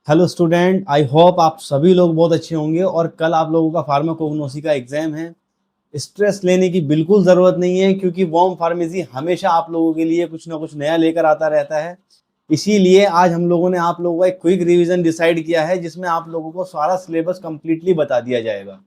Hello student, I hope आप सभी लोग बहुत अच्छे होंगे। और कल आप लोगों का फार्माकोग्नोसी का एग्जाम है। स्ट्रेस लेने की बिल्कुल ज़रूरत नहीं है, क्योंकि वॉर्म फार्मेसी हमेशा आप लोगों के लिए कुछ ना कुछ नया लेकर आता रहता है। इसीलिए आज हम लोगों ने आप लोगों का एक क्विक रिवीजन डिसाइड किया है, जिसमें आप लोगों को सारा सिलेबस कंप्लीटली बता दिया जाएगा।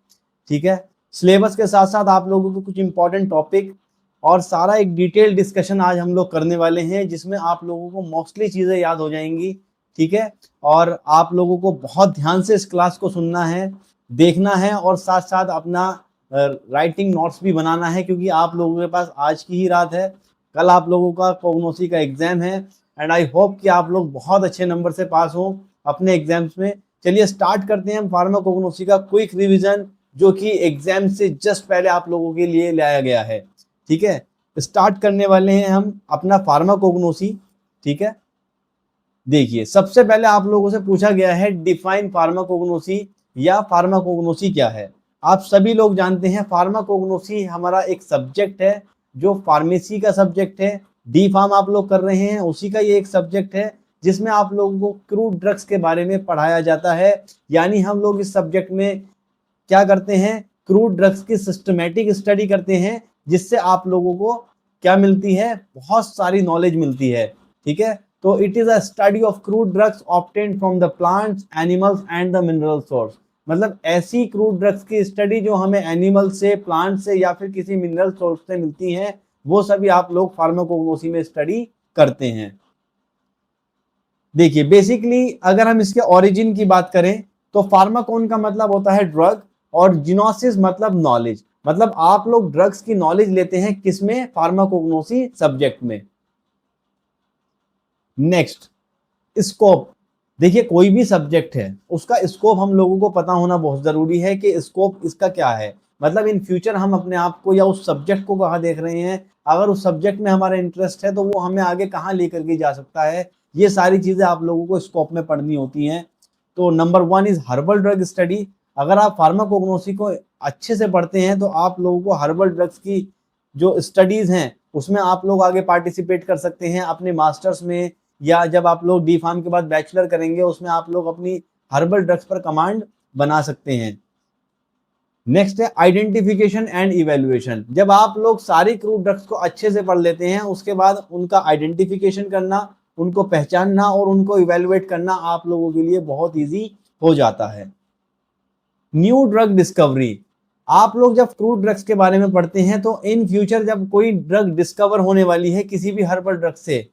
ठीक है। सिलेबस के साथ साथ आप लोगों को कुछ इंपॉर्टेंट टॉपिक और सारा एक डिटेल डिस्कशन आज हम लोग करने वाले हैं, जिसमें आप लोगों को मोस्टली चीज़ें याद हो जाएंगी। ठीक है। और आप लोगों को बहुत ध्यान से इस क्लास को सुनना है, देखना है, और साथ साथ अपना राइटिंग नोट्स भी बनाना है, क्योंकि आप लोगों के पास आज की ही रात है। कल आप लोगों का कोग्नोसी का एग्जाम है। एंड आई होप कि आप लोग बहुत अच्छे नंबर से पास हो अपने एग्जाम्स में। चलिए स्टार्ट करते हैं हम फार्माकोग्नोसी का क्विक रिवीजन, जो कि एग्जाम से जस्ट पहले आप लोगों के लिए लाया गया है। ठीक है। स्टार्ट करने वाले हैं हम अपना फार्माकोग्नोसी। ठीक है। देखिए, सबसे पहले आप लोगों से पूछा गया है डिफाइन फार्माकोग्नोसी, या फार्माकोग्नोसी क्या है। आप सभी लोग जानते हैं फार्माकोग्नोसी हमारा एक सब्जेक्ट है, जो फार्मेसी का सब्जेक्ट है। डी फार्म आप लोग कर रहे हैं, उसी का ये एक सब्जेक्ट है, जिसमें आप लोगों को क्रूड ड्रग्स के बारे में पढ़ाया जाता है। यानी हम लोग इस सब्जेक्ट में क्या करते हैं, क्रूड ड्रग्स की सिस्टमेटिक स्टडी करते हैं, जिससे आप लोगों को क्या मिलती है, बहुत सारी नॉलेज मिलती है। ठीक है। तो it is a study of crude drugs obtained from the plants, animals and the mineral source. मतलब ऐसी क्रूड ड्रग्स की स्टडी जो हमें एनिमल से, प्लांट से, या फिर किसी मिनरल सोर्स से मिलती हैं, वो सभी आप लोग फार्माकोग्नोसी में स्टडी करते हैं। देखिए, बेसिकली अगर हम इसके ओरिजिन की बात करें, तो फार्माकोन का मतलब होता है ड्रग, और जिनोसिस मतलब नॉलेज। मतलब आप लोग ड्रग्स की नॉलेज लेते हैं किसमें, फार्माकोग्नोसी सब्जेक्ट में। Next, scope. देखिए, कोई भी सब्जेक्ट है, उसका स्कोप हम लोगों को पता होना बहुत जरूरी है कि स्कोप इसका क्या है। मतलब इन फ्यूचर हम अपने आप को या उस सब्जेक्ट को कहाँ देख रहे हैं, अगर उस सब्जेक्ट में हमारा इंटरेस्ट है तो वो हमें आगे कहाँ लेकर के जा सकता है। ये सारी चीजें आप लोगों को स्कोप में पढ़नी होती हैं। तो number 1 is herbal drug study. अगर आप फार्माकोग्नोसी को अच्छे से पढ़ते हैं तो आप लोगों को हर्बल ड्रग्स की जो स्टडीज हैं, उसमें आप लोग आगे पार्टिसिपेट कर सकते हैं अपने मास्टर्स में, या जब आप लोग डी फार्म के बाद बैचलर करेंगे, उसमें आप लोग अपनी हर्बल ड्रग्स पर कमांड बना सकते हैं। नेक्स्ट है आइडेंटिफिकेशन एंड इवेल्युएशन। जब आप लोग सारी क्रूड ड्रग्स को अच्छे से पढ़ लेते हैं, उसके बाद उनका आइडेंटिफिकेशन करना, उनको पहचानना और उनको इवेल्युएट करना आप लोगों के लिए बहुत ईजी हो जाता है। New drug discovery. आप लोग जब क्रूड ड्रग्स के बारे में पढ़ते हैं, तो इन फ्यूचर जब कोई ड्रग डिस्कवर होने वाली है किसी भी हर्बल ड्रग से,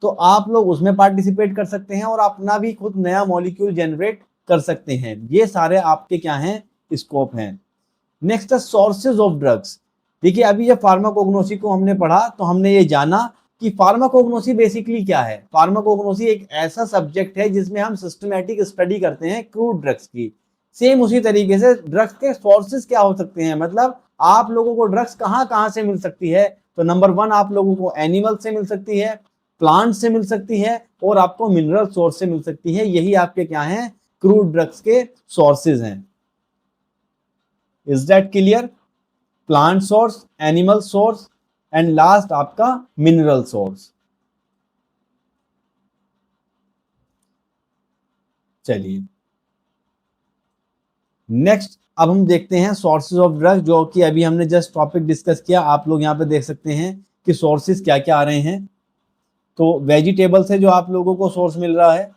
तो आप लोग उसमें पार्टिसिपेट कर सकते हैं और अपना भी खुद नया मॉलिक्यूल जनरेट कर सकते हैं। ये सारे आपके क्या हैं, स्कोप हैं। नेक्स्ट है सोर्सेज ऑफ ड्रग्स। देखिए, अभी जब फार्माकोग्नोसी को हमने पढ़ा तो हमने ये जाना कि फार्माकोग्नोसी बेसिकली क्या है। फार्माकोग्नोसी एक ऐसा सब्जेक्ट है जिसमें हम सिस्टमैटिक स्टडी करते हैं क्रूड ड्रग्स की। सेम उसी तरीके से ड्रग्स के सोर्सेज क्या हो सकते हैं, मतलब आप लोगों को ड्रग्स कहाँ कहाँ से मिल सकती है। तो नंबर 1 आप लोगों को एनिमल से मिल सकती है, प्लांट से मिल सकती है, और आपको मिनरल सोर्स से मिल सकती है। यही आपके क्या हैं, क्रूड ड्रग्स के सोर्सेज हैं। Is that clear? Plant source, animal source, and last आपका मिनरल सोर्स। चलिए नेक्स्ट, अब हम देखते हैं सोर्सेज ऑफ ड्रग, जो कि अभी हमने जस्ट टॉपिक डिस्कस किया। आप लोग यहाँ पे देख सकते हैं कि सोर्सेज क्या क्या आ रहे हैं। तो वेजिटेबल से जो आप लोगों को सोर्स मिल रहा है,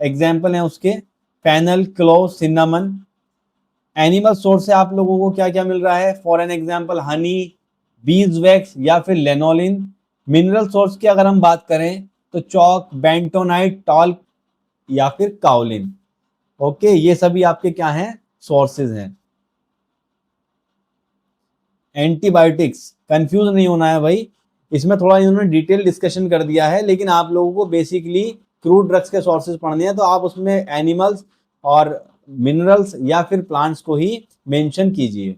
एग्जाम्पल है उसके fennel, clove, cinnamon. Animal source से आप लोगों को क्या क्या मिल रहा है, for an example Honey, bees wax, या फिर लेनोलिन। मिनरल सोर्स की अगर हम बात करें तो चौक, बेंटोनाइट, टॉल्क, या फिर काओलिन। ओके, ये सभी आपके क्या हैं, सोर्सेज हैं। एंटीबायोटिक्स, कंफ्यूज नहीं होना है भाई, इसमें थोड़ा इन्होंने डिटेल डिस्कशन कर दिया है, लेकिन आप लोगों को बेसिकली क्रूड ड्रग्स के सोर्सेज पढ़ने हैं, तो आप उसमें एनिमल्स और मिनरल्स या फिर प्लांट्स को ही मेंशन कीजिए।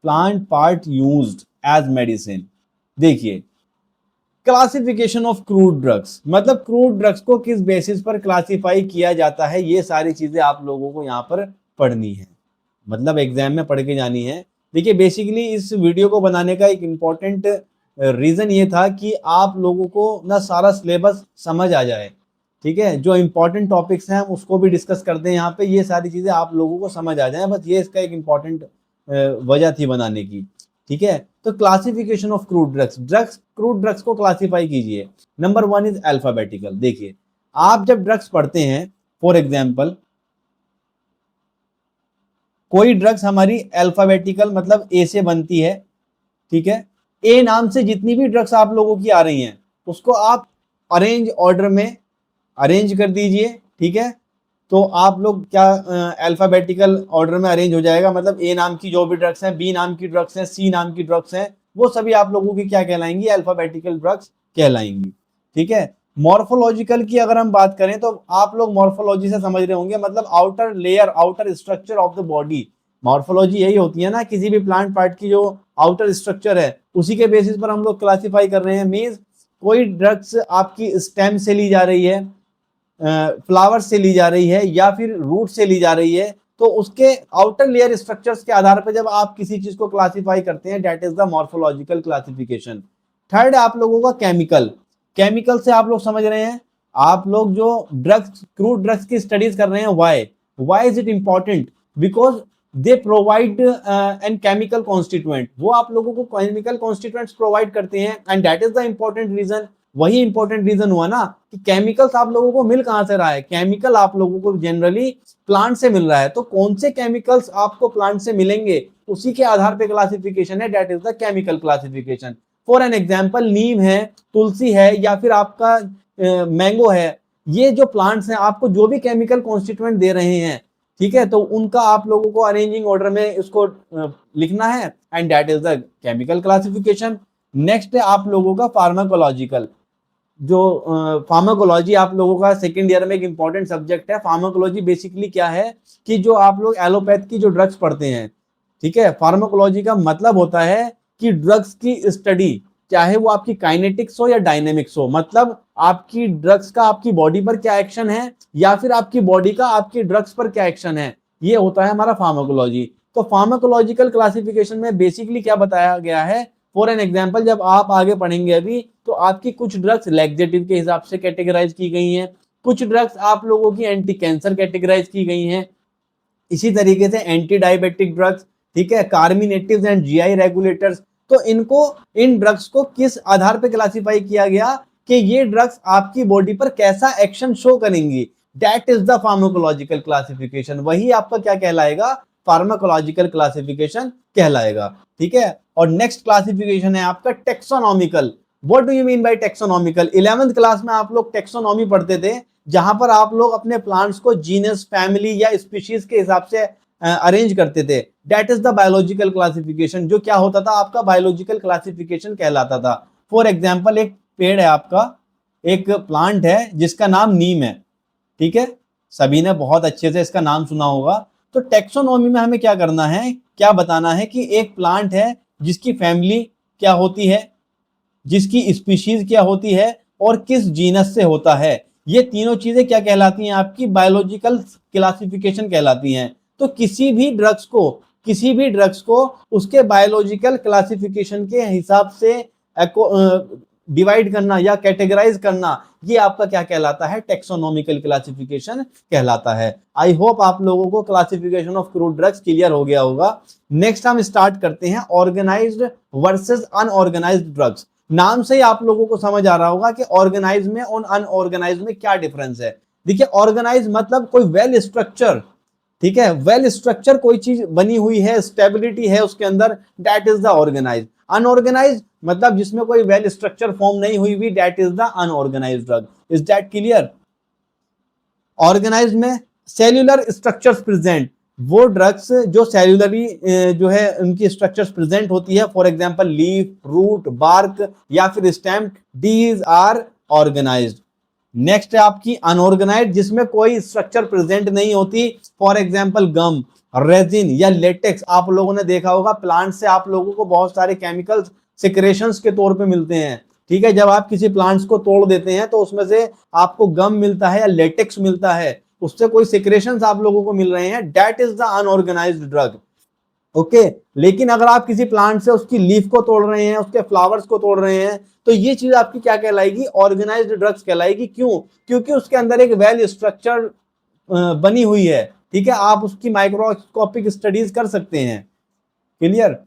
Plant part used as medicine. देखिए, क्लासिफिकेशन ऑफ क्रूड ड्रग्स, मतलब क्रूड ड्रग्स को किस बेसिस पर क्लासिफाई किया जाता है, ये सारी चीजें आप लोगों को यहाँ पर पढ़नी है, मतलब एग्जाम में पढ़ के जानी है। देखिए, बेसिकली इस वीडियो को बनाने का एक इम्पॉर्टेंट रीजन ये था कि आप लोगों को ना सारा सिलेबस समझ आ जाए। ठीक है, जो इंपॉर्टेंट टॉपिक्स हैं हम उसको भी डिस्कस करते हैं यहाँ पे, ये सारी चीजें आप लोगों को समझ आ जाए, बस ये इसका एक इंपॉर्टेंट वजह थी बनाने की। ठीक है, तो classification of crude drugs, crude drugs को क्लासिफाई कीजिए। Number 1 is alphabetical. देखिए, आप जब ड्रग्स पढ़ते हैं, फॉर एग्जाम्पल कोई ड्रग्स हमारी अल्फाबेटिकल मतलब ए से बनती है, ठीक है, ए नाम से जितनी भी ड्रग्स आप लोगों की आ रही हैं उसको आप अरेंज ऑर्डर में अरेंज कर दीजिए। ठीक है, तो आप लोग क्या अल्फाबेटिकल ऑर्डर में अरेंज हो जाएगा, मतलब ए नाम की जो भी ड्रग्स हैं, बी नाम की ड्रग्स हैं, सी नाम की ड्रग्स हैं, वो सभी आप लोगों की क्या कहलाएंगी, अल्फाबेटिकल ड्रग्स कहलाएंगी। ठीक है, मॉर्फोलॉजिकल की अगर हम बात करें तो आप लोग मॉर्फोलॉजी से समझ रहे होंगे, मतलब outer layer, outer structure of the body. Morphology यही होती है ना, किसी भी प्लांट पार्ट की जो आउटर स्ट्रक्चर है उसी के बेसिस पर हम लोग क्लासिफाई कर रहे हैं। मींस कोई ड्रग्स आपकी स्टेम से ली जा रही है, फ्लावर से ली जा रही है, या फिर रूट से ली जा रही है, तो उसके आउटर लेयर स्ट्रक्चर्स के आधार पर जब आप किसी चीज को क्लासिफाई करते हैं, that is the morphological classification. Third आप लोगों का केमिकल। केमिकल से आप लोग समझ रहे हैं, आप लोग जो ड्रग्स, क्रूड ड्रग्स की स्टडीज कर रहे हैं, why is it important, because they provide an chemical constituent, वो आप लोगों को केमिकल कॉन्स्टिट्यूएंट्स प्रोवाइड करते हैं, and that is the important reason. वही इंपॉर्टेंट रीजन हुआ ना कि केमिकल्स आप लोगों को मिल कहां से रहा है, केमिकल आप लोगों को जनरली प्लांट से मिल रहा है, तो कौन से केमिकल्स आपको प्लांट से मिलेंगे उसी के आधार पे क्लासिफिकेशन है, that is the chemical classification. For an example, नीम है, तुलसी है, या फिर आपका मैंगो है, ये जो प्लांट्स हैं आपको जो भी केमिकल कॉन्स्टिट्यूएंट दे रहे हैं, ठीक है, तो उनका आप लोगों को अरेंजिंग ऑर्डर में इसको लिखना है, and that is the chemical classification. Next है आप लोगों का फार्माकोलॉजिकल। जो फार्माकोलॉजी आप लोगों का सेकेंड ईयर में एक इंपॉर्टेंट सब्जेक्ट है। फार्माकोलॉजी बेसिकली क्या है कि जो आप लोग एलोपैथ की जो ड्रग्स पढ़ते हैं, ठीक है, फार्माकोलॉजी का मतलब होता है कि ड्रग्स की स्टडी, चाहे वो आपकी काइनेटिक्स हो या डायनेमिक्स हो, मतलब आपकी ड्रग्स का आपकी बॉडी पर क्या एक्शन है, या फिर आपकी बॉडी का आपकी ड्रग्स पर क्या एक्शन है, ये होता है हमारा फार्माकोलॉजी। तो फार्माकोलॉजिकल क्लासिफिकेशन में बेसिकली क्या बताया गया है, फॉर एन एग्जाम्पल, जब आप आगे पढ़ेंगे अभी, तो आपकी कुछ ड्रग्स लैक्सेटिव के हिसाब से कैटेगराइज की गई हैं, कुछ ड्रग्स आप लोगों की एंटी कैंसर कैटेगराइज की गई हैं, इसी तरीके से एंटी डायबिटिक ड्रग्स, ठीक है, कार्मिनेटिव्स एंड जीआई रेगुलेटर्स। तो इनको, इन ड्रग्स को किस आधार पर क्लासिफाई किया गया कि ये ड्रग्स आपकी बॉडी पर कैसा एक्शन शो करेंगी, that is the pharmacological classification. वही आपका क्या कहलाएगा, फार्माकोलॉजिकल क्लासिफिकेशन कहलाएगा। ठीक है, और नेक्स्ट क्लासिफिकेशन है आपका taxonomical. What do you mean by taxonomical? 11th class में आप लोग टेक्सोनॉमी पढ़ते थे, जहां पर आप लोग अपने प्लांट्स को जीनस, फैमिली या स्पीशीज के हिसाब से अरेंज करते थे। That is the biological classification, जो क्या होता था आपका बायोलॉजिकल क्लासिफिकेशन कहलाता था। फॉर एग्जाम्पल, एक पेड़ है आपका, एक प्लांट है जिसका नाम नीम है, ठीक है, सभी ने बहुत अच्छे से इसका नाम सुना होगा। तो टेक्सोनॉमी में हमें क्या करना है, क्या बताना है कि एक प्लांट है जिसकी फैमिली क्या होती है, जिसकी स्पीशीज क्या होती है, और किस जीनस से होता है। ये तीनों चीजें क्या कहलाती हैं, आपकी बायोलॉजिकल क्लासिफिकेशन कहलाती हैं। तो किसी भी ड्रग्स को उसके बायोलॉजिकल क्लासिफिकेशन के हिसाब से डिवाइड करना या कैटेगराइज करना, ये आपका क्या कहलाता है, टेक्सोनॉमिकल क्लासिफिकेशन कहलाता है। आई होप आप लोगों को classification of crude drugs clear हो गया होगा। नेक्स्ट हम स्टार्ट करते हैं ऑर्गेनाइज्ड वर्सेस अनऑर्गेनाइज्ड ड्रग्स। नाम से ही आप लोगों को समझ आ रहा होगा कि ऑर्गेनाइज में और अनऑर्गेनाइज में क्या डिफरेंस है। देखिए, ऑर्गेनाइज मतलब कोई वेल स्ट्रक्चर, ठीक है, वेल स्ट्रक्चर कोई चीज बनी हुई है, स्टेबिलिटी है उसके अंदर, that is the organise. Unorganise मतलब जिसमें कोई वेल स्ट्रक्चर फॉर्म नहीं हुई भी, that is the unorganised drug. Is that clear? Organise में सेल्यूलर स्ट्रक्चर्स प्रेजेंट, वो ड्रग्स जो सेल्यूलरी जो है उनकी स्ट्रक्चर्स प्रेजेंट होती है, for example leaf, root, bark या फिर stem, these are organised. Next है आपकी अनऑर्गेनाइज्ड, जिसमें कोई स्ट्रक्चर प्रेजेंट नहीं होती, फॉर एग्जांपल गम, रेजिन या लेटेक्स। आप लोगों ने देखा होगा प्लांट से आप लोगों को बहुत सारे केमिकल्स सिक्रेशंस के तौर पे मिलते हैं, ठीक है, जब आप किसी प्लांट्स को तोड़ देते हैं तो उसमें से आपको गम मिलता है या लेटेक्स मिलता है, उससे कोई सिक्रेशंस आप लोगों को मिल रहे हैं, that is the unorganised drug. Okay. लेकिन अगर आप किसी प्लांट से उसकी लीफ को तोड़ रहे हैं, उसके फ्लावर्स को तोड़ रहे हैं, तो ये चीज आपकी क्या कहलाएगी? ऑर्गेनाइज्ड ड्रग्स कहलाएगी। क्यों? क्योंकि उसके अंदर एक वेल स्ट्रक्चर बनी हुई है, ठीक है। आप उसकी माइक्रोस्कोपिक स्टडीज कर सकते हैं। क्लियर?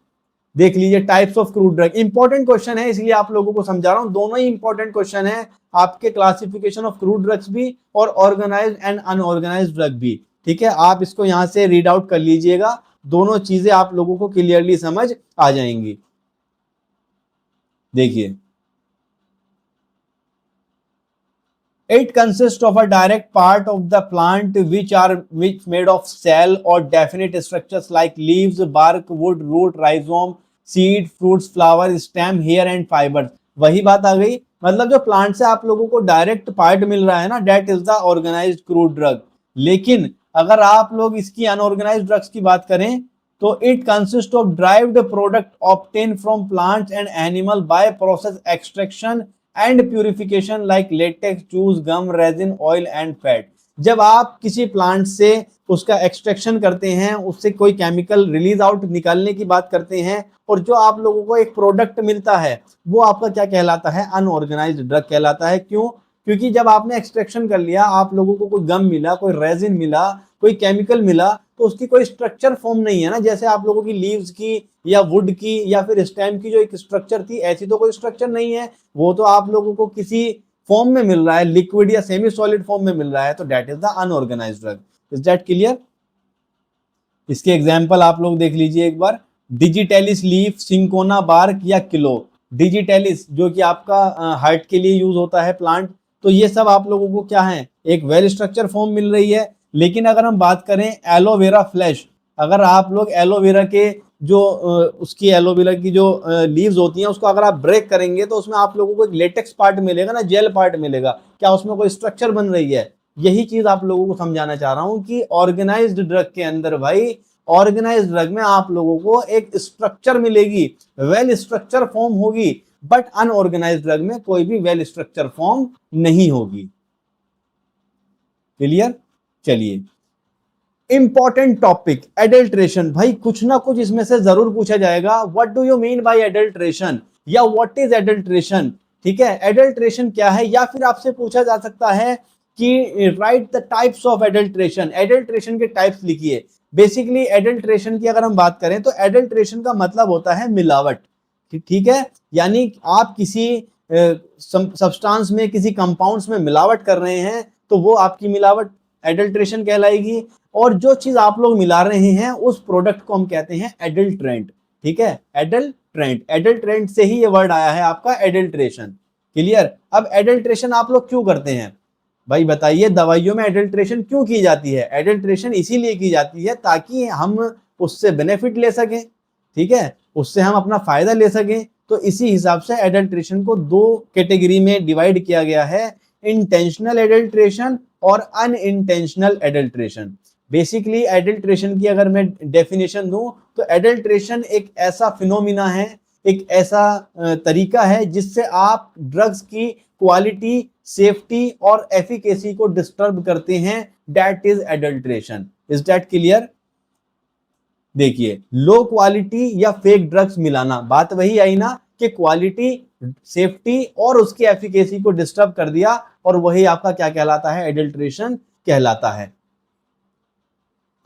देख लीजिए types of crude drug, important question है इसलिए आप लोगों को समझा रहा हूं, दोनों ही इंपॉर्टेंट क्वेश्चन है आपके, क्लासिफिकेशन ऑफ क्रूड ड्रग्स भी और ऑर्गेनाइज्ड एंड अनऑर्गेनाइज्ड ड्रग भी, ठीक है। आप इसको यहां से रीड आउट कर लीजिएगा, दोनों चीजें आप लोगों को क्लियरली समझ आ जाएंगी। देखिए, it consists of a direct part of the plant which made of cell or definite structures like leaves, bark, wood, root, rhizome, seed, fruits, flower, stem, hair and fibers। वही बात आ गई, मतलब जो प्लांट से आप लोगों को डायरेक्ट पार्ट मिल रहा है ना, that is the organised crude drug. लेकिन अगर आप लोग इसकी अनऑर्गेनाइज्ड ड्रग्स की बात करें तो it consist of derived product obtain from plants and animal by process extraction and purification like latex, juice, gum, resin, oil and fat. जब आप किसी प्लांट से उसका एक्सट्रैक्शन करते हैं, उससे कोई केमिकल रिलीज आउट निकालने की बात करते हैं, और जो आप लोगों को एक प्रोडक्ट मिलता है वो आपका क्या कहलाता है? अनऑर्गेनाइज्ड ड्रग कहलाता है। क्यों? क्योंकि जब आपने एक्सट्रैक्शन कर लिया, आप लोगों को कोई गम मिला, कोई रेजिन मिला, कोई केमिकल मिला, तो उसकी कोई स्ट्रक्चर फॉर्म नहीं है ना, जैसे आप लोगों की लीव्स की या वुड की या फिर स्टेम की जो एक स्ट्रक्चर थी, ऐसी तो कोई स्ट्रक्चर नहीं है। वो तो आप लोगों को किसी फॉर्म में मिल रहा है, लिक्विड या सेमी सॉलिड फॉर्म में मिल रहा है, तो that is the unorganised drug. Is that clear? इसके एग्जाम्पल आप लोग देख लीजिए एक बार, डिजिटेलिस लीफ, सिंकोना बार्क या किलो। डिजिटेलिस जो कि आपका हार्ट के लिए यूज होता है प्लांट, तो ये सब आप लोगों को क्या है? एक वेल स्ट्रक्चर फॉर्म मिल रही है। लेकिन अगर हम बात करें एलोवेरा फ्लैश, अगर आप लोग एलोवेरा के जो उसकी एलोवेरा की जो लीव्स होती हैं, उसको अगर आप ब्रेक करेंगे तो उसमें आप लोगों को एक लेटेक्स पार्ट मिलेगा ना, जेल पार्ट मिलेगा। क्या उसमें कोई स्ट्रक्चर बन रही है? यही चीज आप लोगों को समझाना चाह रहा हूं कि ऑर्गेनाइज्ड ड्रग के अंदर भाई, ऑर्गेनाइज्ड ड्रग में आप लोगों को एक स्ट्रक्चर मिलेगी, वेल स्ट्रक्चर फॉर्म होगी, बट अनऑर्गेनाइज्ड ड्रग में कोई भी वेल स्ट्रक्चर फॉर्म नहीं होगी। क्लियर? चलिए, इंपॉर्टेंट टॉपिक एडल्ट्रेशन। भाई कुछ ना कुछ इसमें से जरूर पूछा जाएगा, what do you mean by adulteration या व्हाट इज एडल्ट्रेशन, ठीक है। एडल्ट्रेशन क्या है, या फिर आपसे पूछा जा सकता है कि right the types of adulteration, adulteration के टाइप्स लिखिए। बेसिकली एडल्ट्रेशन की अगर हम बात करें तो एडल्ट्रेशन का मतलब होता है मिलावट, ठीक है। यानी आप किसी सब्सटेंस में, किसी कंपाउंड्स में मिलावट कर रहे हैं, तो वो आपकी मिलावट एडल्ट्रेशन कहलाएगी। और जो चीज आप लोग मिला रहे हैं उस प्रोडक्ट को हम कहते हैं एडल्ट्रेंट, ठीक है। एडल्ट्रेंट, एडल्ट्रेंट से ही ये वर्ड आया है आपका एडल्ट्रेशन। क्लियर? अब एडल्ट्रेशन आप लोग क्यों करते हैं? भाई बताइए, दवाइयों में एडल्ट्रेशन क्यों की जाती है? एडल्ट्रेशन इसीलिए की जाती है ताकि हम उससे बेनिफिट ले सकें, ठीक है, उससे हम अपना फायदा ले सकें। तो इसी हिसाब से एडल्ट्रेशन को दो कैटेगरी में डिवाइड किया गया है, इंटेंशनल एडल्ट्रेशन और अनइंटेंशनल एडल्ट्रेशन। बेसिकली एडल्ट्रेशन की अगर मैं डेफिनेशन दूं तो एडल्ट्रेशन एक ऐसा फिनोमिना है, एक ऐसा तरीका है जिससे आप ड्रग्स की क्वालिटी, सेफ्टी और एफिकेसी को डिस्टर्ब करते हैं, that is adulteration. Is that clear? देखिए, लो क्वालिटी या फेक ड्रग्स मिलाना, बात वही आई ना कि क्वालिटी, सेफ्टी और उसकी एफिकेसी को डिस्टर्ब कर दिया, और वही आपका क्या कहलाता है? एडल्ट्रेशन कहलाता है।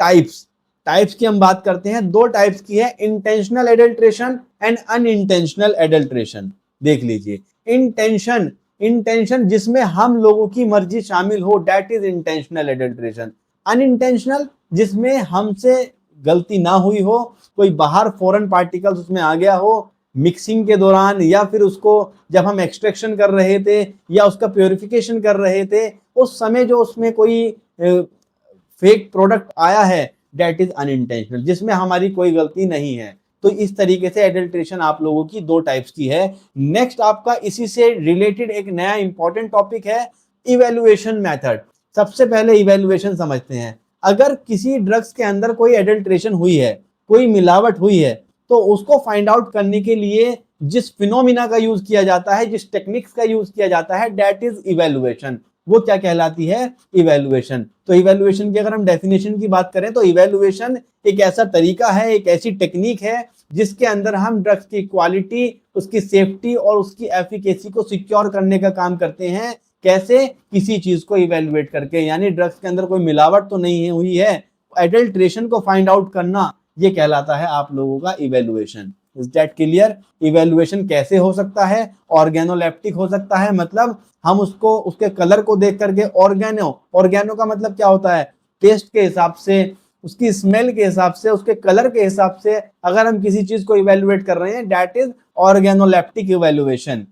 टाइप्स, टाइप्स की हम बात करते हैं, दो टाइप्स की है, intentional adulteration and unintentional adulteration. देख लीजिए, इंटेंशन, इंटेंशन जिसमें हम लोगों की मर्जी शामिल हो, that is intentional adulteration. Unintentional जिसमें हमसे गलती ना हुई हो, कोई बाहर फॉरेन पार्टिकल्स उसमें आ गया हो मिक्सिंग के दौरान, या फिर उसको जब हम एक्सट्रैक्शन कर रहे थे या उसका प्योरिफिकेशन कर रहे थे, उस समय जो उसमें कोई फेक प्रोडक्ट आया है, दैट इज अनइंटेंशनल, जिसमें हमारी कोई गलती नहीं है। तो इस तरीके से एडल्ट्रेशन आप लोगों की दो टाइप्स की है। नेक्स्ट आपका इसी से रिलेटेड एक नया इंपॉर्टेंट टॉपिक है, इवेल्युएशन मेथड। सबसे पहले इवेल्युएशन समझते हैं। अगर किसी ड्रग्स के अंदर कोई एडल्ट्रेशन हुई है, कोई मिलावट हुई है, तो उसको फाइंड आउट करने के लिए जिस फिनोमिना का यूज किया जाता है, जिस टेक्निक्स का यूज किया जाता है, दैट इज इवेल्युएशन। वो क्या कहलाती है, इवैल्यूएशन। तो इवैल्यूएशन की अगर हम डेफिनेशन की बात करें तो इवैल्यूएशन एक ऐसा तरीका है, एक ऐसी टेक्निक है जिसके अंदर हम ड्रग्स की क्वालिटी, उसकी सेफ्टी और उसकी एफिकेसी को सिक्योर करने का काम करते हैं। कैसे, किसी चीज को इवैल्यूएट करके, यानी ड्रग्स के अंदर कोई मिलावट तो नहीं हुई है, एडल्ट्रेशन को फाइंड आउट करना, ये कहलाता है आप लोगों का evaluation. Is that clear? Evaluation कैसे हो सकता है, ऑर्गेनोलेप्टिक हो सकता है, मतलब हम उसको उसके कलर को देख करके, ऑर्गेनो का मतलब क्या होता है, टेस्ट के हिसाब से, उसकी स्मेल के हिसाब से, उसके कलर के हिसाब से अगर हम किसी चीज को इवैल्यूएट कर रहे हैं, that is organoleptic evaluation.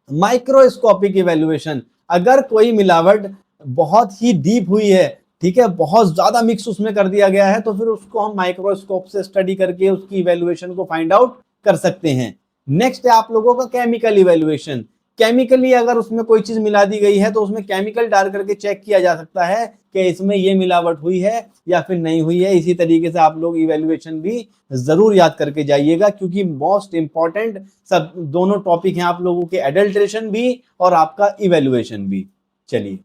Microscopic evaluation, अगर कोई मिलावट बहुत ही डीप हुई है, ठीक है, बहुत ज्यादा मिक्स उसमें कर दिया गया है, तो फिर उसको हम माइक्रोस्कोप से स्टडी करके उसकी इवैल्यूएशन को फाइंड आउट कर सकते हैं। नेक्स्ट है आप लोगों का केमिकल इवैल्यूएशन। केमिकली अगर उसमें कोई चीज मिला दी गई है तो उसमें केमिकल डाल करके चेक किया जा सकता है कि इसमें ये मिलावट हुई है या फिर नहीं हुई है। इसी तरीके से आप लोग इवैल्यूएशन भी जरूर याद करके जाइएगा, क्योंकि मोस्ट इंपॉर्टेंट सब दोनों टॉपिक हैं आप लोगों के, एडल्ट्रेशन भी और आपका इवैल्यूएशन भी। चलिए,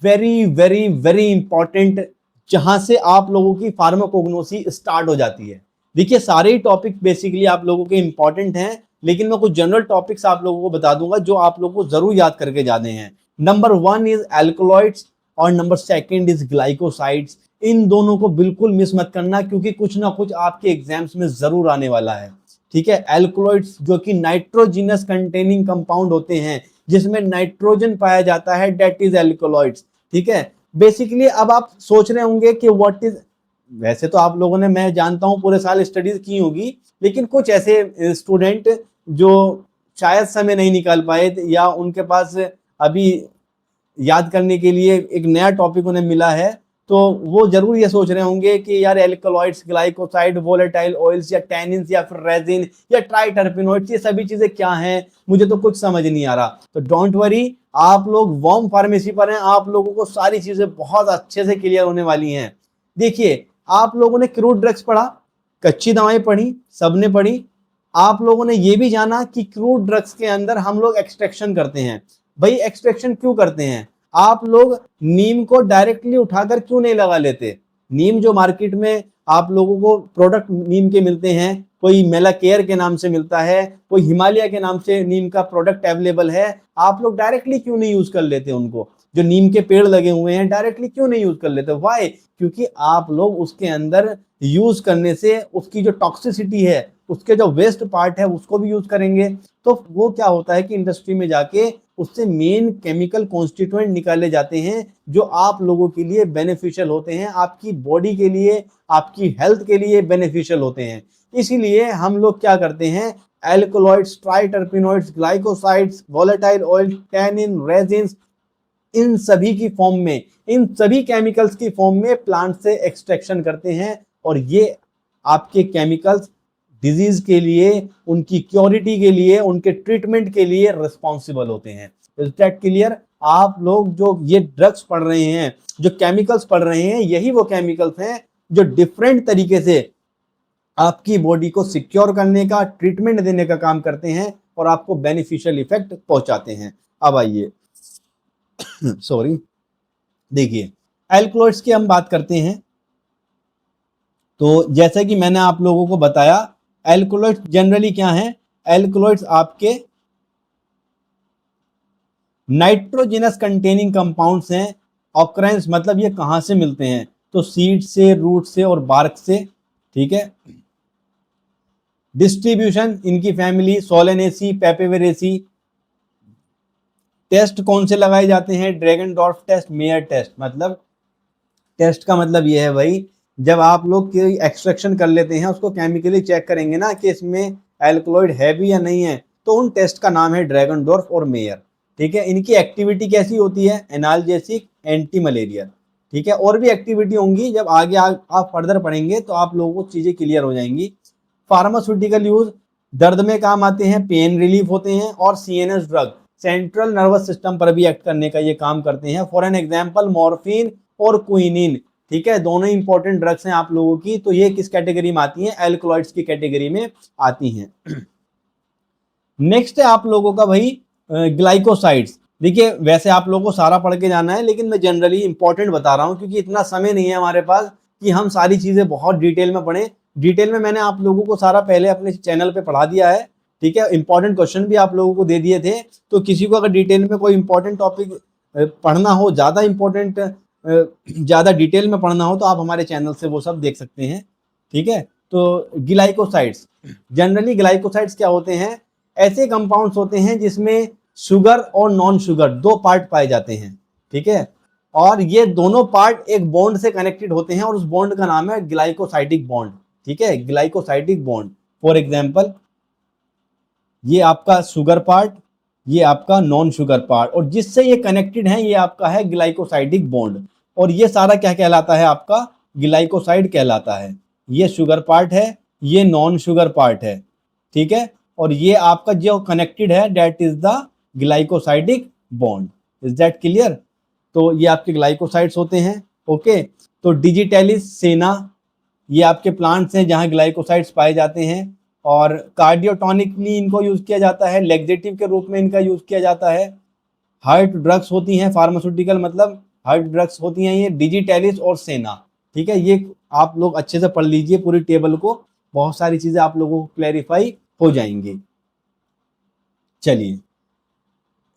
वेरी वेरी वेरी इंपॉर्टेंट, जहां से आप लोगों की फार्माकोग्नोसी स्टार्ट हो जाती है। देखिए, सारे ही टॉपिक बेसिकली आप लोगों के इंपॉर्टेंट हैं, लेकिन मैं कुछ जनरल टॉपिक्स आप लोगों को बता दूंगा जो आप लोगों को जरूर याद करके जाने हैं। नंबर 1 इज एल्कलॉइड्स और नंबर 2 इज ग्लाइकोसाइड्स। इन दोनों को बिल्कुल मिस मत करना, क्योंकि कुछ ना कुछ आपके एग्जाम्स में जरूर आने वाला है। ठीक है, एल्कलॉइड्स जो कि नाइट्रोजिनस कंटेनिंग कंपाउंड होते हैं, जिसमें नाइट्रोजन पाया जाता है, डेट इज एल्कलॉइड्स। ठीक है, बेसिकली अब आप सोच रहे होंगे कि व्हाट इज, वैसे तो आप लोगों ने, मैं जानता हूं, पूरे साल स्टडीज की होगी, लेकिन कुछ ऐसे स्टूडेंट जो शायद समय नहीं निकाल पाए या उनके पास अभी याद करने के लिए एक नया टॉपिक उन्हें मिला है, तो वो जरूर ये सोच रहे होंगे कि यार एल्कलॉइड्स, ग्लाइकोसाइड, वोलेटाइल ऑयल्स या टैनिन्स या फिर रेजिन या ट्राइटर्पिनोइड्स, ये सभी चीजें क्या हैं, मुझे तो कुछ समझ नहीं आ रहा। तो डोंट वरी, आप लोग वार्म फार्मेसी पर हैं, आप लोगों को सारी चीजें बहुत अच्छे से क्लियर होने वाली हैं। देखिए, आप लोगों ने क्रूड ड्रग्स पढ़ा, कच्ची दवाएं पढ़ी, सबने पढ़ी। आप लोगों ने ये भी जाना कि क्रूड ड्रग्स के अंदर हम लोग एक्सट्रैक्शन करते हैं। भाई एक्सट्रैक्शन क्यों करते हैं? आप लोग नीम को डायरेक्टली उठाकर क्यों नहीं लगा लेते? नीम जो मार्केट में आप लोगों को प्रोडक्ट नीम के मिलते हैं, कोई मेला केयर के नाम से मिलता है, कोई हिमालय के नाम से नीम का प्रोडक्ट अवेलेबल है, आप लोग डायरेक्टली क्यों नहीं यूज कर लेते उनको? जो नीम के पेड़ लगे हुए हैं, डायरेक्टली क्यों नहीं यूज कर लेते? व्हाई? क्योंकि आप लोग उसके अंदर यूज करने से उसकी जो टॉक्सिसिटी है, उसके जो वेस्ट पार्ट है, उसको भी यूज करेंगे, तो वो क्या होता है कि इंडस्ट्री में जाके उससे मेन केमिकल कॉन्स्टिट्यूएंट निकाले जाते हैं, जो आप लोगों के लिए बेनिफिशियल होते हैं, आपकी बॉडी के लिए, आपकी हेल्थ के लिए बेनिफिशियल होते हैं। इसीलिए हम लोग क्या करते हैं, alkaloids, triterpenoids, glycosides, volatile oil, tannin, resins, इन सभी की फॉर्म में, इन सभी केमिकल्स की फॉर्म में प्लांट से एक्सट्रैक्शन करते हैं, और ये आपके केमिकल्स डिजीज के लिए, उनकी क्योरिटी के लिए, उनके ट्रीटमेंट के लिए रिस्पॉन्सिबल होते हैं। Is that clear? आप लोग जो ये ड्रग्स पढ़ रहे हैं, जो केमिकल्स पढ़ रहे हैं, यही वो केमिकल्स हैं जो डिफरेंट तरीके से आपकी बॉडी को सिक्योर करने का, ट्रीटमेंट देने का काम करते हैं और आपको बेनिफिशियल इफेक्ट पहुंचाते हैं। अब आइए सॉरी, देखिए एल्कलॉइड्स की हम बात करते हैं। तो जैसा कि मैंने आप लोगों को बताया, एल्कलॉइड्स जनरली क्या हैं? एल्कलॉइड्स आपके नाइट्रोजिनस कंटेनिंग कंपाउंड्स हैं। ऑकरेंस मतलब ये कहां से मिलते हैं? तो सीड से, रूट से और बार्क से। ठीक है, डिस्ट्रीब्यूशन, इनकी फैमिली सोलेनेसी, पेपेवेरेसी। टेस्ट कौन से लगाए जाते हैं? Dragendorff test, Mayer test. मतलब टेस्ट का मतलब ये है भाई, जब आप लोग कोई एक्सट्रैक्शन कर लेते हैं, उसको केमिकली चेक करेंगे ना कि इसमें एल्कलॉइड है भी या नहीं है, तो उन टेस्ट का नाम है ड्रैगन डॉर्फ और मेयर। ठीक है, इनकी एक्टिविटी कैसी होती है? Analgesic, anti malarial. ठीक है, और भी एक्टिविटी होंगी, जब आगे आप फर्दर पढ़ेंगे तो आप लोगों को चीजें क्लियर हो जाएंगी। फार्मास्यूटिकल यूज, दर्द में काम आते हैं, पेन रिलीफ होते हैं, और CNS drug, central nervous system पर भी एक्ट करने का ये काम करते हैं। फॉर एन एग्जाम्पल मॉर्फिन और क्विनिन। ठीक है, दोनों इंपॉर्टेंट ड्रग्स हैं आप लोगों की, तो ये किस कैटेगरी में आती हैं? एल्कलॉइड्स की कैटेगरी में आती हैं। नेक्स्ट है आप लोगों का भाई ग्लाइकोसाइड्स। देखिए वैसे आप लोगों को सारा पढ़ के जाना है, लेकिन मैं जनरली इंपॉर्टेंट बता रहा हूँ क्योंकि इतना समय नहीं है हमारे पास कि हम सारी चीजें बहुत डिटेल में पढ़ें। डिटेल में मैंने आप लोगों को सारा पहले अपने चैनल पे पढ़ा दिया है, ठीक है। इंपॉर्टेंट क्वेश्चन भी आप लोगों को दे दिए थे। तो किसी को अगर डिटेल में कोई इंपॉर्टेंट टॉपिक पढ़ना हो, ज़्यादा इंपॉर्टेंट, ज़्यादा डिटेल में पढ़ना हो, तो आप हमारे चैनल से वो सब देख सकते हैं, ठीक है। तो ग्लाइकोसाइड्स, जनरली ग्लाइकोसाइड्स क्या होते हैं? ऐसे कंपाउंड्स होते हैं जिसमें शुगर और नॉन शुगर दो पार्ट पाए जाते हैं, ठीक है। और ये दोनों पार्ट एक बॉन्ड से कनेक्टेड होते हैं और उस बॉन्ड का नाम है ग्लाइकोसाइडिक बॉन्ड, ठीक है, ग्लाइकोसाइडिक बॉन्ड। फॉर एग्जांपल, ये आपका शुगर पार्ट, ये आपका नॉन शुगर पार्ट, और जिससे ये कनेक्टेड है ये आपका है ग्लाइकोसाइडिक बॉन्ड। और ये सारा क्या कहलाता है? आपका ग्लाइकोसाइड कहलाता है। ये शुगर पार्ट है, ये नॉन शुगर पार्ट है, ठीक है। और ये आपका जो कनेक्टेड है that is the glycosidic bond. Is that clear? तो ये आपके ग्लाइकोसाइड्स होते हैं, ओके। तो डिजिटैलिस, सेना, ये आपके प्लांट्स हैं जहां ग्लाइकोसाइड्स पाए जाते हैं। और कार्डियोटॉनिकली इनको यूज किया जाता है, लेक्सेटिव के रूप में इनका यूज किया जाता है। हार्ट ड्रग्स होती हैं, फार्मास्यूटिकल मतलब हार्ट ड्रग्स होती हैं ये डिजिटैलिस और सेना, ठीक है। ये आप लोग अच्छे से पढ़ लीजिए पूरी टेबल को, बहुत सारी चीजें आप लोगों को क्लैरिफाई हो जाएंगी। चलिए,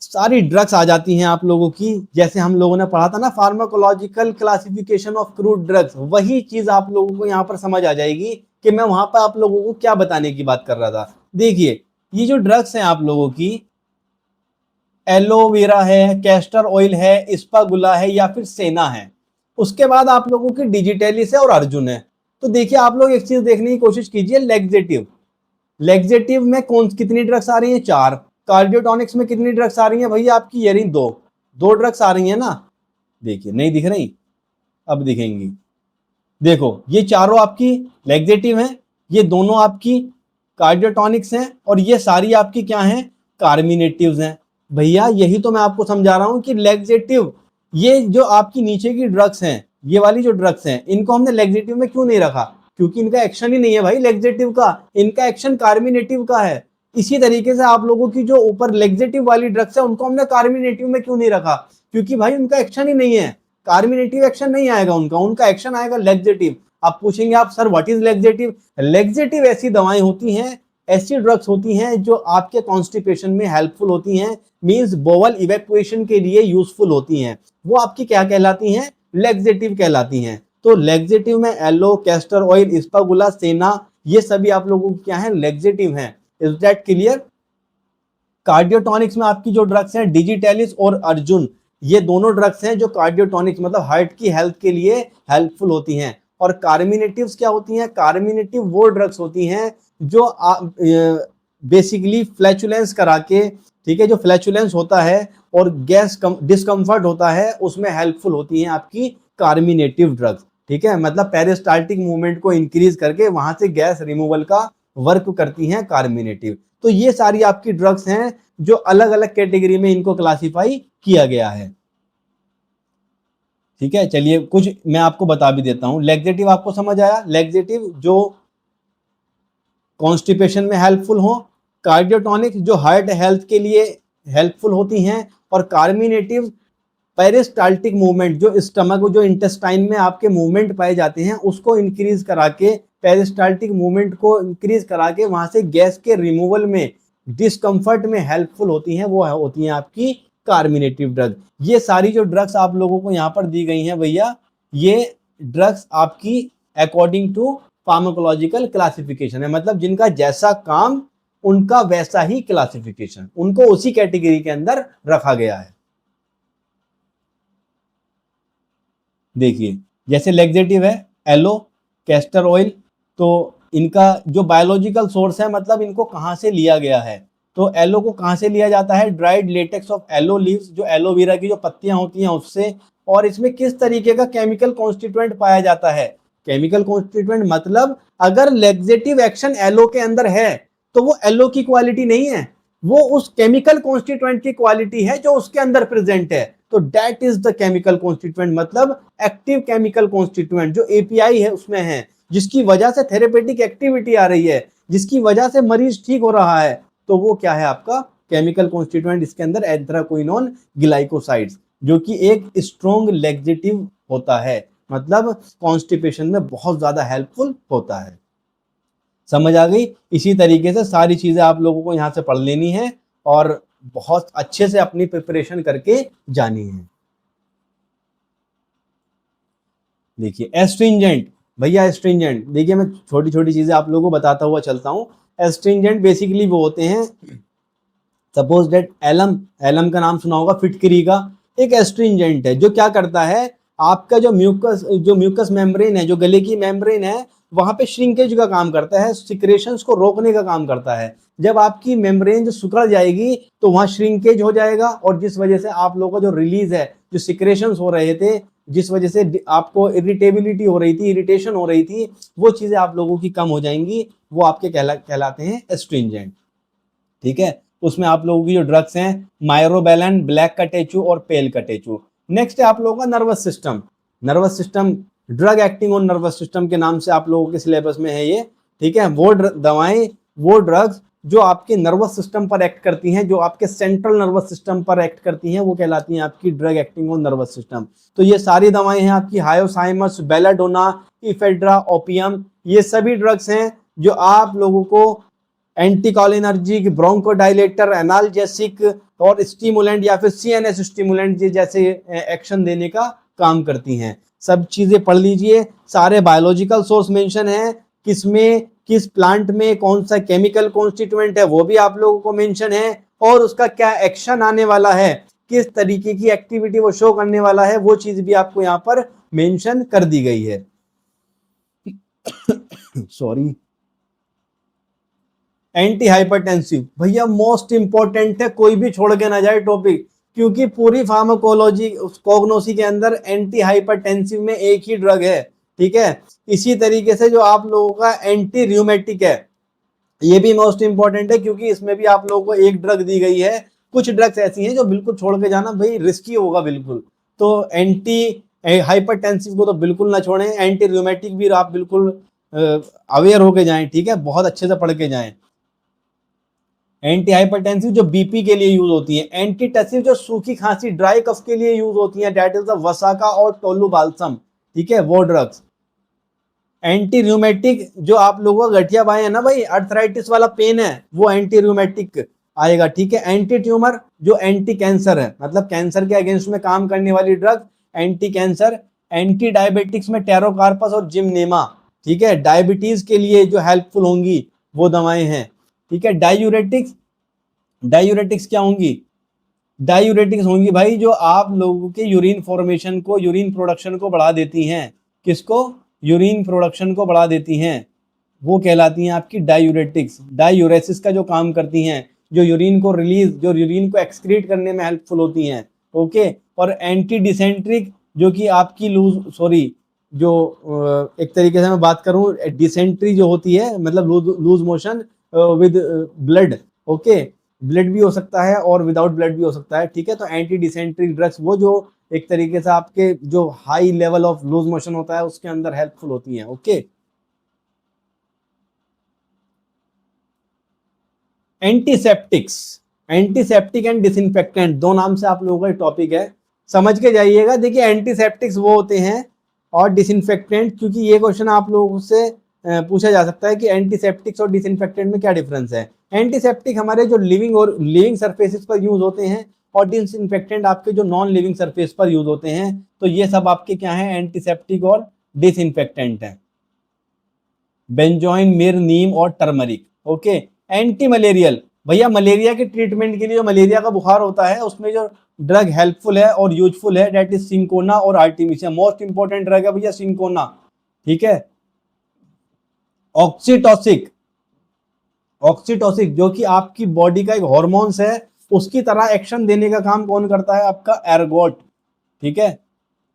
सारी ड्रग्स आ जाती हैं आप लोगों की, जैसे हम लोगों ने पढ़ा था ना pharmacological classification of crude drugs, वही चीज आप लोगों को यहाँ पर समझ आ जाएगी कि मैं वहां पर आप लोगों को क्या बताने की बात कर रहा था। देखिए, ये जो ड्रग्स हैं आप लोगों की, एलोवेरा है, कैस्टर ऑयल है, इस्पागुला है या फिर सेना है। उसके बाद आप लोगों की डिजिटैलिस है और अर्जुन है। तो देखिए, आप लोग एक चीज देखने की कोशिश कीजिए, लेक्सेटिव, लेक्सेटिव में कौन कितनी ड्रग्स आ रही हैं? 4। कार्डियोटॉनिक्स में कितनी ड्रग्स आ रही हैं भैया आपकी? यानी 2 2 ड्रग्स आ रही हैं ना। देखिए, नहीं दिख रही? अब दिखेंगी। देखो, ये चारों आपकी लेक्सेटिव हैं, ये दोनों आपकी कार्डियोटॉनिक्स हैं, और ये सारी आपकी क्या हैं? कार्मिनेटिव्स हैं। भैया यही तो मैं आपको समझा रहा हूं कि लेक्सेटिव, ये जो आपकी नीचे की ड्रग्स हैं, ये वाली जो ड्रग्स हैं, इनको हमने लेक्सेटिव में क्यों नहीं रखा? क्योंकि इनका एक्शन ही नहीं है भाई लेक्सेटिव का, इनका एक्शन कार्मिनेटिव का है। इसी तरीके से आप लोगों की जो ऊपर लेक्सेटिव वाली ड्रग्स है उनको हमने कार्मिनेटिव में क्यों नहीं रखा? क्योंकि भाई उनका एक्शन ही नहीं है, कार्मिनेटिव एक्शन नहीं आएगा उनका, उनका एक्शन आएगा लेक्सेटिव। आप पूछेंगे आप sir what is laxative? Laxative ऐसी दवाएं होती हैं, ऐसी ड्रग्स होती हैं जो आपके कॉन्स्टिपेशन में हेल्पफुल होती हैं, मींस बोवल इवैक्यूएशन के लिए यूजफुल होती हैं। वो आपकी क्या कहलाती हैं? लेक्सेटिव कहलाती हैं। तो लेक्सेटिव में एलो, कैस्टर ऑयल, इस्पागुला, सेना, ये सभी आप लोगों को क्या है? लेक्सेटिव हैं। Is that clear? कार्डियोटॉनिक्स में आपकी जो ड्रग्स हैं डिजिटैलिस और अर्जुन, ये दोनों ड्रग्स हैं जो कार्डियोटॉनिक्स मतलब हार्ट की हेल्थ के लिए हेल्पफुल होती हैं। और कार्मिनेटिव्स क्या होती हैं? कार्मिनेटिव वो ड्रग्स होती हैं जो बेसिकली फ्लैचुलेंस करा के, ठीक है, जो फ्लैचुलेंस होता है और गैस डिस्कम्फर्ट होता है उसमें हेल्पफुल होती हैं आपकी कार्मिनेटिव ड्रग्स, ठीक है। मतलब पेरिस्टाल्टिक मूवमेंट को इंक्रीज करके वहां से गैस रिमूवल का वर्क करती हैं कार्मिनेटिव। तो ये सारी आपकी ड्रग्स हैं जो अलग अलग कैटेगरी में इनको क्लासिफाई किया गया है, ठीक है। चलिए, कुछ मैं आपको बता भी देता हूं। लेक्सेटिव आपको समझ आया? लेक्सेटिव जो कॉन्स्टिपेशन में हेल्पफुल हो, कार्डियोटॉनिक जो हार्ट हेल्थ के लिए हेल्पफुल होती हैं, और कार्मिनेटिव पेरिस्टाल्टिक मूवमेंट जो स्टमक, जो इंटेस्टाइन में आपके मूवमेंट पाए जाते हैं उसको इंक्रीज करा के, पेरिस्टाल्टिक मूवमेंट को इंक्रीज करा के वहां से गैस के रिमूवल में, डिस्कम्फर्ट में हेल्पफुल होती हैं, वो होती हैं आपकी कार्मिनेटिव ड्रग। ये सारी जो ड्रग्स आप लोगों को यहाँ पर दी गई हैं भैया, ये ड्रग्स आपकी अकॉर्डिंग टू फार्माकोलॉजिकल क्लासिफिकेशन है, मतलब जिनका जैसा काम उनका वैसा ही क्लासिफिकेशन, उनको उसी कैटेगरी के अंदर रखा गया है। देखिए, जैसे लेक्सेटिव है एलो, कैस्टर ऑयल, तो इनका जो बायोलॉजिकल सोर्स है, मतलब इनको कहां से लिया गया है, तो एलो को कहां से लिया जाता है? Dried latex of aloe leaves, जो एलोवेरा की जो पत्तियां होती हैं उससे। और इसमें किस तरीके का केमिकल कॉन्स्टिट्यूएंट पाया जाता है? केमिकल कॉन्स्टिट्यूएंट मतलब अगर लेक्सेटिव एक्शन एलो के अंदर है तो वो एलो की क्वालिटी नहीं है, वो उस केमिकल कॉन्स्टिट्यूएंट की क्वालिटी है जो उसके अंदर प्रेजेंट है। तो that is the chemical constituent, मतलब एक्टिव केमिकल कॉन्स्टिट्यूएंट जो एपीआई है उसमें है, जिसकी वजह से थेरेपेटिक एक्टिविटी आ रही है, जिसकी वजह से मरीज ठीक हो रहा है, तो वो क्या है? आपका केमिकल कॉन्स्टिट्यूएंट इसके अंदर एंथ्राक्विनोन ग्लाइकोसाइड्स, जो कि एक स्ट्रॉन्ग लैक्सेटिव होता है, मतलब कॉन्स्टिपेशन में बहुत ज्यादा हेल्पफुल होता है। समझ आ गई? इसी तरीके से सारी चीजें आप लोगों को यहाँ से पढ़ लेनी है और बहुत अच्छे से अपनी प्रिपरेशन करके जानी है। देखिए एस्ट्रिंजेंट, भैया एस्ट्रिंजेंट देखिए, मैं छोटी छोटी चीजें आप लोगों को बताता हुआ चलता हूँ। एस्ट्रिंजेंट बेसिकली वो होते हैं, सपोज दैट एलम, एलम का नाम सुना होगा, फिटकरी का, एक एस्ट्रिंजेंट है जो क्या करता है, आपका जो म्यूकस मेम्ब्रेन है, जो गले की मेम्ब्रेन है, वहां पे श्रिंकेज का काम करता है, सिक्रेशंस को रोकने का काम करता है। जब आपकी मेम्ब्रेन जो सिकुड़ जाएगी तो वहां श्रिंकेज हो जाएगा, और जिस वजह से आप लोगों का जो रिलीज है, जो सिक्रेशंस हो रहे थे, जिस वजह से आपको इरिटेबिलिटी हो रही थी, इरिटेशन हो रही थी, वो चीजें आप लोगों की कम हो जाएंगी। वो आपके कहलाते हैं एस्ट्रिंजेंट। ठीक है, उसमें आप लोगों की जो ड्रग्स हैं, मायरोबेलन, ब्लैक कटेचू और पेल कटेचू। नेक्स्ट है आप लोगों का nervous system. Nervous system, drug acting on nervous system के नाम से आप लोगों के सिलेबस में है ये। ठीक है, वो दवाएं, वो ड्रग्स जो आपके नर्वस सिस्टम पर एक्ट करती हैं, जो आपके सेंट्रल नर्वस सिस्टम पर एक्ट करती हैं, वो कहलाती हैं आपकी drug acting on nervous system. तो ये सारी दवाएं हैं आपकी हायोसाइमस, बेलाडोना, इफेड्रा, ओपियम, ये सभी ड्रग्स हैं जो आप लोगों को एंटीकोलिनर्जिक, ब्रोंकोडायलेटर, एनाल्जेसिक और स्टिमुलेंट या फिर सीएनएस स्टिमुलेंट जैसे एक्शन देने का काम करती हैं। सब चीजें पढ़ लीजिए, सारे बायोलॉजिकल सोर्स मेंशन है, किसमें, किस प्लांट में कौन सा केमिकल कॉन्स्टिट्यूएंट है वो भी आप लोगों को मेंशन है, और उसका क्या एक्शन आने वाला है, किस तरीके की एक्टिविटी वो शो करने वाला है, वो चीज भी आपको यहाँ पर मेंशन कर दी गई है। सॉरी। एंटी हाइपरटेंसिव, भैया मोस्ट इंपॉर्टेंट है, कोई भी छोड़ के ना जाए टॉपिक, क्योंकि पूरी फार्माकोलॉजी कॉग्नोसी के अंदर एंटी हाइपरटेंसिव में एक ही ड्रग है। ठीक है, इसी तरीके से जो आप लोगों का एंटी र्यूमेटिक है, ये भी मोस्ट इंपॉर्टेंट है, क्योंकि इसमें भी आप लोगों को एक ड्रग दी गई है। कुछ ड्रग्स ऐसी हैं जो बिल्कुल छोड़ के जाना भाई रिस्की होगा बिल्कुल, तो एंटी हाइपरटेंसिव को तो बिल्कुल ना छोड़ें, एंटी र्यूमेटिक भी आप बिल्कुल अवेयर होके जाएं। ठीक है, बहुत अच्छे से पढ़ के जाएं। एंटी हाइपरटेंसिव जो बीपी के लिए यूज होती है, एंटीटसिव जो सूखी खांसी, ड्राई कफ के लिए यूज होती है, दैट इज द वसाका और टोलू बाल्सम। ठीक है, वो ड्रग्स। एंटी र्यूमेटिक जो आप लोगों का गठिया बाएं है ना भाई, अर्थराइटिस वाला पेन है, वो एंटी र्यूमेटिक आएगा। ठीक है, एंटी ट्यूमर जो एंटी कैंसर है, मतलब कैंसर के अगेंस्ट में काम करने वाली drug, anti cancer. Anti diabetics में टेरोकार्पस और जिमनेमा। ठीक है, डायबिटीज के लिए जो हेल्पफुल होंगी वो दवाएं हैं। ठीक है, डायूरेटिक्स, डायूरेटिक्स क्या होंगी, डायूरेटिक्स होंगी भाई जो आप लोगों के यूरिन फॉर्मेशन को, यूरिन प्रोडक्शन को बढ़ा देती हैं। किसको? यूरिन प्रोडक्शन को बढ़ा देती हैं, वो कहलाती हैं आपकी डायूरेटिक्स। डायूरेसिस का जो काम करती हैं, जो यूरिन को रिलीज, जो यूरिन को एक्सक्रीट करने में हेल्पफुल होती हैं। ओके, और एंटी डिसेंट्रिक जो कि आपकी लूज, सॉरी, जो एक तरीके से मैं बात करूं, डिसेंट्री जो होती है, मतलब loose motion with blood. Okay, blood भी हो सकता है और विदाउट ब्लड भी हो सकता है। ठीक है, तो एंटी डिसेंट्री ड्रग्स वो जो एक तरीके से आपके जो high level of loose motion होता है उसके अंदर हेल्पफुल होती हैं। Okay, antiseptics, antiseptic and disinfectant, दो नाम से आप लोगों का टॉपिक है, समझ के जाइएगा। देखिए एंटीसेप्टिक्स वो होते हैं और डिसइंफेक्टेंट, क्योंकि ये क्वेश्चन आप लोगों से पूछा जा सकता है कि एंटीसेप्टिक्स और डिसइंफेक्टेंट में क्या डिफरेंस है। एंटीसेप्टिक हमारे जो लिविंग सरफेसेस पर यूज होते हैं, और डिसइंफेक्टेंट आपके जो नॉन लिविंग सरफेस पर यूज होते हैं। तो ये सब आपके क्या है, एंटीसेप्टिक और डिसइंफेक्टेंट है। बेंजोइन, मिर, नीम और टर्मरिक। ओके, एंटी मलेरियल, भैया मलेरिया के ट्रीटमेंट के लिए, जो मलेरिया का बुखार होता है उसमें जो ड्रग हेल्पफुल है और यूजफुल है, डेट इज सिंकोना और आर्टिमिसिया। मोस्ट इंपॉर्टेंट ड्रग है भैया सिंकोना। ठीक है, ऑक्सीटोसिक, ऑक्सीटोसिक जो कि आपकी बॉडी का एक हॉर्मोन्स है, उसकी तरह एक्शन देने का काम कौन करता है, आपका एर्गोट। ठीक है,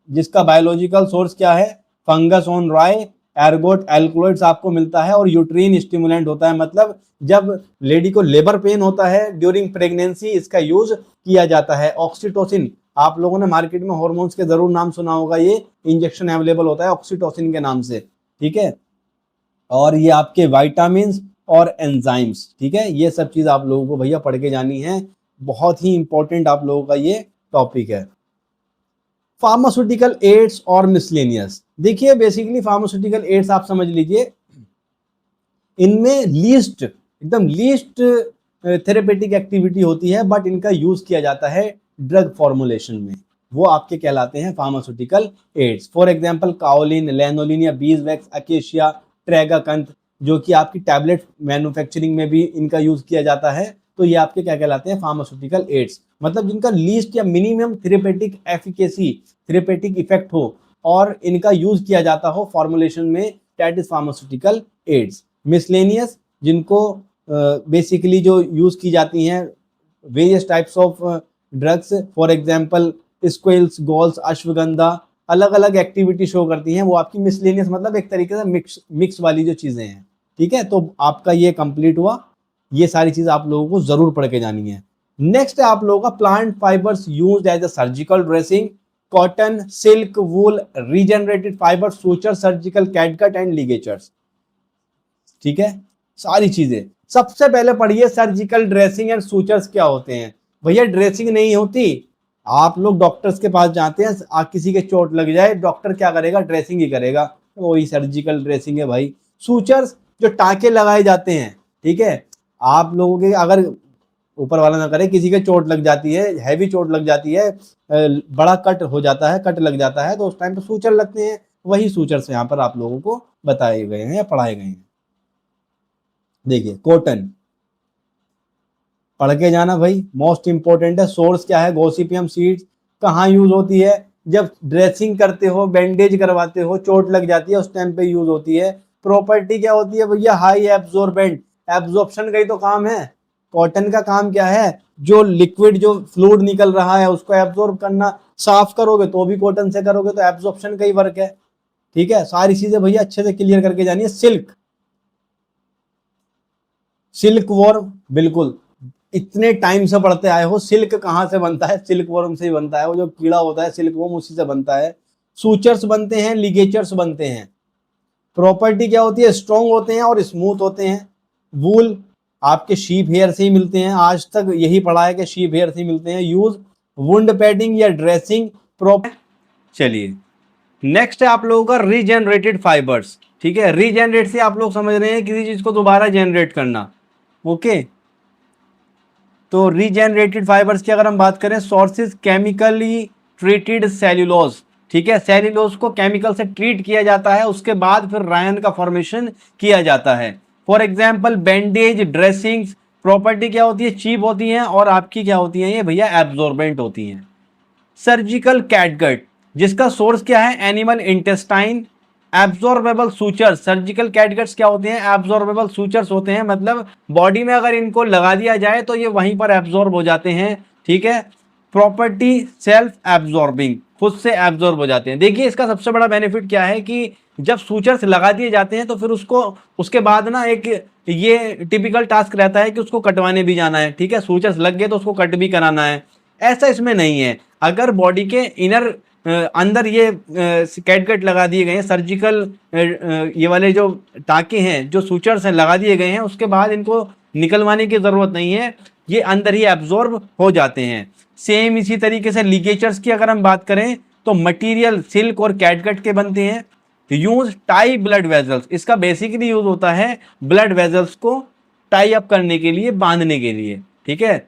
जिसका बायोलॉजिकल सोर्स क्या है, fungus on rye. Ergot alkaloids आपको मिलता है और यूट्रीन स्टिमुलेंट होता है, मतलब जब लेडी को लेबर पेन होता है ड्यूरिंग प्रेगनेंसी इसका यूज किया जाता है। ऑक्सीटोसिन, आप लोगों ने मार्केट में हॉर्मोन्स के जरूर नाम सुना होगा, ये इंजेक्शन अवेलेबल होता है ऑक्सीटोसिन के नाम से। ठीक है, और ये आपके विटामिन्स और एंजाइम्स। ठीक है, ये सब चीज आप लोगों को भैया पढ़ के जानी है, बहुत ही इंपॉर्टेंट आप लोगों का ये टॉपिक है। फार्मास्यूटिकल एड्स और मिसलेनियस, देखिए बेसिकली फार्मास्यूटिकल एड्स आप समझ लीजिए, इनमें लीस्ट, एकदम लीस्ट थेरेपेटिक एक्टिविटी होती है, बट इनका यूज किया जाता है ड्रग फॉर्मुलेशन में, वो आपके कहलाते हैं pharmaceutical ads. For example kaolin, lanolin या बीजवैक्स, अकेशिया, ट्रैगाकंथ, जो कि आपकी टैबलेट मैन्युफैक्चरिंग में भी इनका यूज किया जाता है, तो ये आपके क्या कहलाते हैं, फार्मास्यूटिकल एड्स। मतलब जिनका लीस्ट या minimum therapeutic efficacy, therapeutic effect हो और इनका यूज किया जाता हो फॉर्मुलेशन में, that is pharmaceutical aids. Miscellaneous, जिनको बेसिकली जो यूज की जाती हैं various types of drugs, for example squills, galls, ashwagandha, अलग अलग एक्टिविटी शो करती हैं, वो आपकी मिसलेनियस, मतलब एक तरीके से मिक्स वाली जो चीजें हैं। ठीक है, तो आपका ये कंप्लीट हुआ, ये सारी चीज आप लोगों को जरूर पढ़ के जानी है। नेक्स्ट है आप लोगों का plant fibres used as a surgical dressing, cotton, silk, wool, regenerated fibre, suture, surgical catgut and ligatures. ठीक है, सारी चीजें सबसे पहले पढ़िए, सर्जिकल ड्रेसिंग एंड सूचर्स क्या होते हैं। भैया ड्रेसिंग नहीं होती, आप लोग डॉक्टर्स के पास जाते हैं, किसी के चोट लग जाए, डॉक्टर क्या करेगा, ड्रेसिंग ही करेगा, वही सर्जिकल ड्रेसिंग है भाई। सूचर्स, जो टाके लगाए जाते हैं, ठीक है, आप लोगों के अगर ऊपर वाला ना करे, किसी के चोट लग जाती है, हैवी चोट लग जाती है, बड़ा कट हो जाता है, कट लग जाता है, तो उस टाइम पे सूचर लगते हैं, वही सूचर्स यहाँ पर आप लोगों को बताए गए हैं या पढ़ाए गए हैं। देखिए कॉटन पढ़ के जाना भाई, मोस्ट इंपॉर्टेंट है। सोर्स क्या है, गॉसिपियम सीड्स। कहाँ यूज होती है, जब ड्रेसिंग करते हो, बैंडेज करवाते हो, चोट लग जाती है, उस टाइम पे यूज होती है। प्रॉपर्टी क्या होती है भैया, हाई एब्जॉर्बेंट, एब्जॉर्प्शन का ही तो काम है। कॉटन का काम क्या है, जो लिक्विड, जो फ्लूइड निकल रहा है उसको एब्जॉर्ब करना, साफ करोगे तो भी कॉटन से करोगे, तो एब्जॉर्प्शन का ही वर्क है। ठीक है, सारी चीजें भैया अच्छे से क्लियर करके जानी है। सिल्क, सिल्क वॉर्म, बिल्कुल इतने टाइम से पढ़ते आए हो, सिल्क कहाँ से बनता है, सिल्क वर्म से ही बनता है, वो जो कीड़ा होता है सिल्क वर्म, उसी से बनता है। सूचर्स बनते हैं, लिगेचर्स बनते हैं। प्रॉपर्टी क्या होती है, स्ट्रॉन्ग होते हैं और स्मूथ होते हैं। वूल आपके शीप हेयर से ही मिलते हैं, आज तक यही पढ़ा है कि शीप हेयर से ही मिलते हैं। यूज वुंड पैडिंग या ड्रेसिंग प्रॉपर। चलिए नेक्स्ट है आप लोगों का रीजेनरेटेड फाइबर्स। ठीक है, रीजेनरेट से आप लोग समझ रहे हैं किसी चीज को दोबारा जनरेट करना। ओके, तो रीजेनरेटेड फाइबर्स की अगर हम बात करें, सोर्सेज केमिकली ट्रीटेड सेल्यूलोज। ठीक है, सेल्यूलोज को केमिकल से ट्रीट किया जाता है, उसके बाद फिर रायन का फॉर्मेशन किया जाता है। For example bandage, dressings, property क्या होती है, चीप होती हैं, और आपकी क्या होती है ये भैया, एब्जॉर्बेंट होती हैं। सर्जिकल कैटगट, जिसका सोर्स क्या है, animal intestine. Absorbable sutures, surgical catguts क्या होते हैं, एब्जॉर्बेबल सूचर्स होते हैं, मतलब बॉडी में अगर इनको लगा दिया जाए तो ये वहीं पर एब्जॉर्ब हो जाते हैं। ठीक है, प्रॉपर्टी सेल्फ एब्जॉर्बिंग, खुद से एब्जॉर्ब हो जाते हैं। देखिए इसका सबसे बड़ा बेनिफिट क्या है कि जब सूचर्स लगा दिए जाते हैं तो फिर उसको, उसके बाद ना एक ये टिपिकल टास्क रहता है कि उसको कटवाने भी जाना है। ठीक है, सूचर्स लग गए तो उसको कट भी कराना है। ऐसा इसमें नहीं है, अगर बॉडी के इनर अंदर ये कैटगट लगा दिए गए हैं, सर्जिकल ये वाले जो टाके हैं, जो सूचर्स हैं लगा दिए गए हैं, उसके बाद इनको निकलवाने की जरूरत नहीं है, ये अंदर ही एब्जॉर्ब हो जाते हैं। सेम इसी तरीके से लिगेचर्स की अगर हम बात करें तो मटेरियल सिल्क और कैटगट के बनते हैं। यूज टाई ब्लड वेजल्स, इसका बेसिकली यूज होता है ब्लड वेजल्स को टाई अप करने के लिए, बांधने के लिए। ठीक है,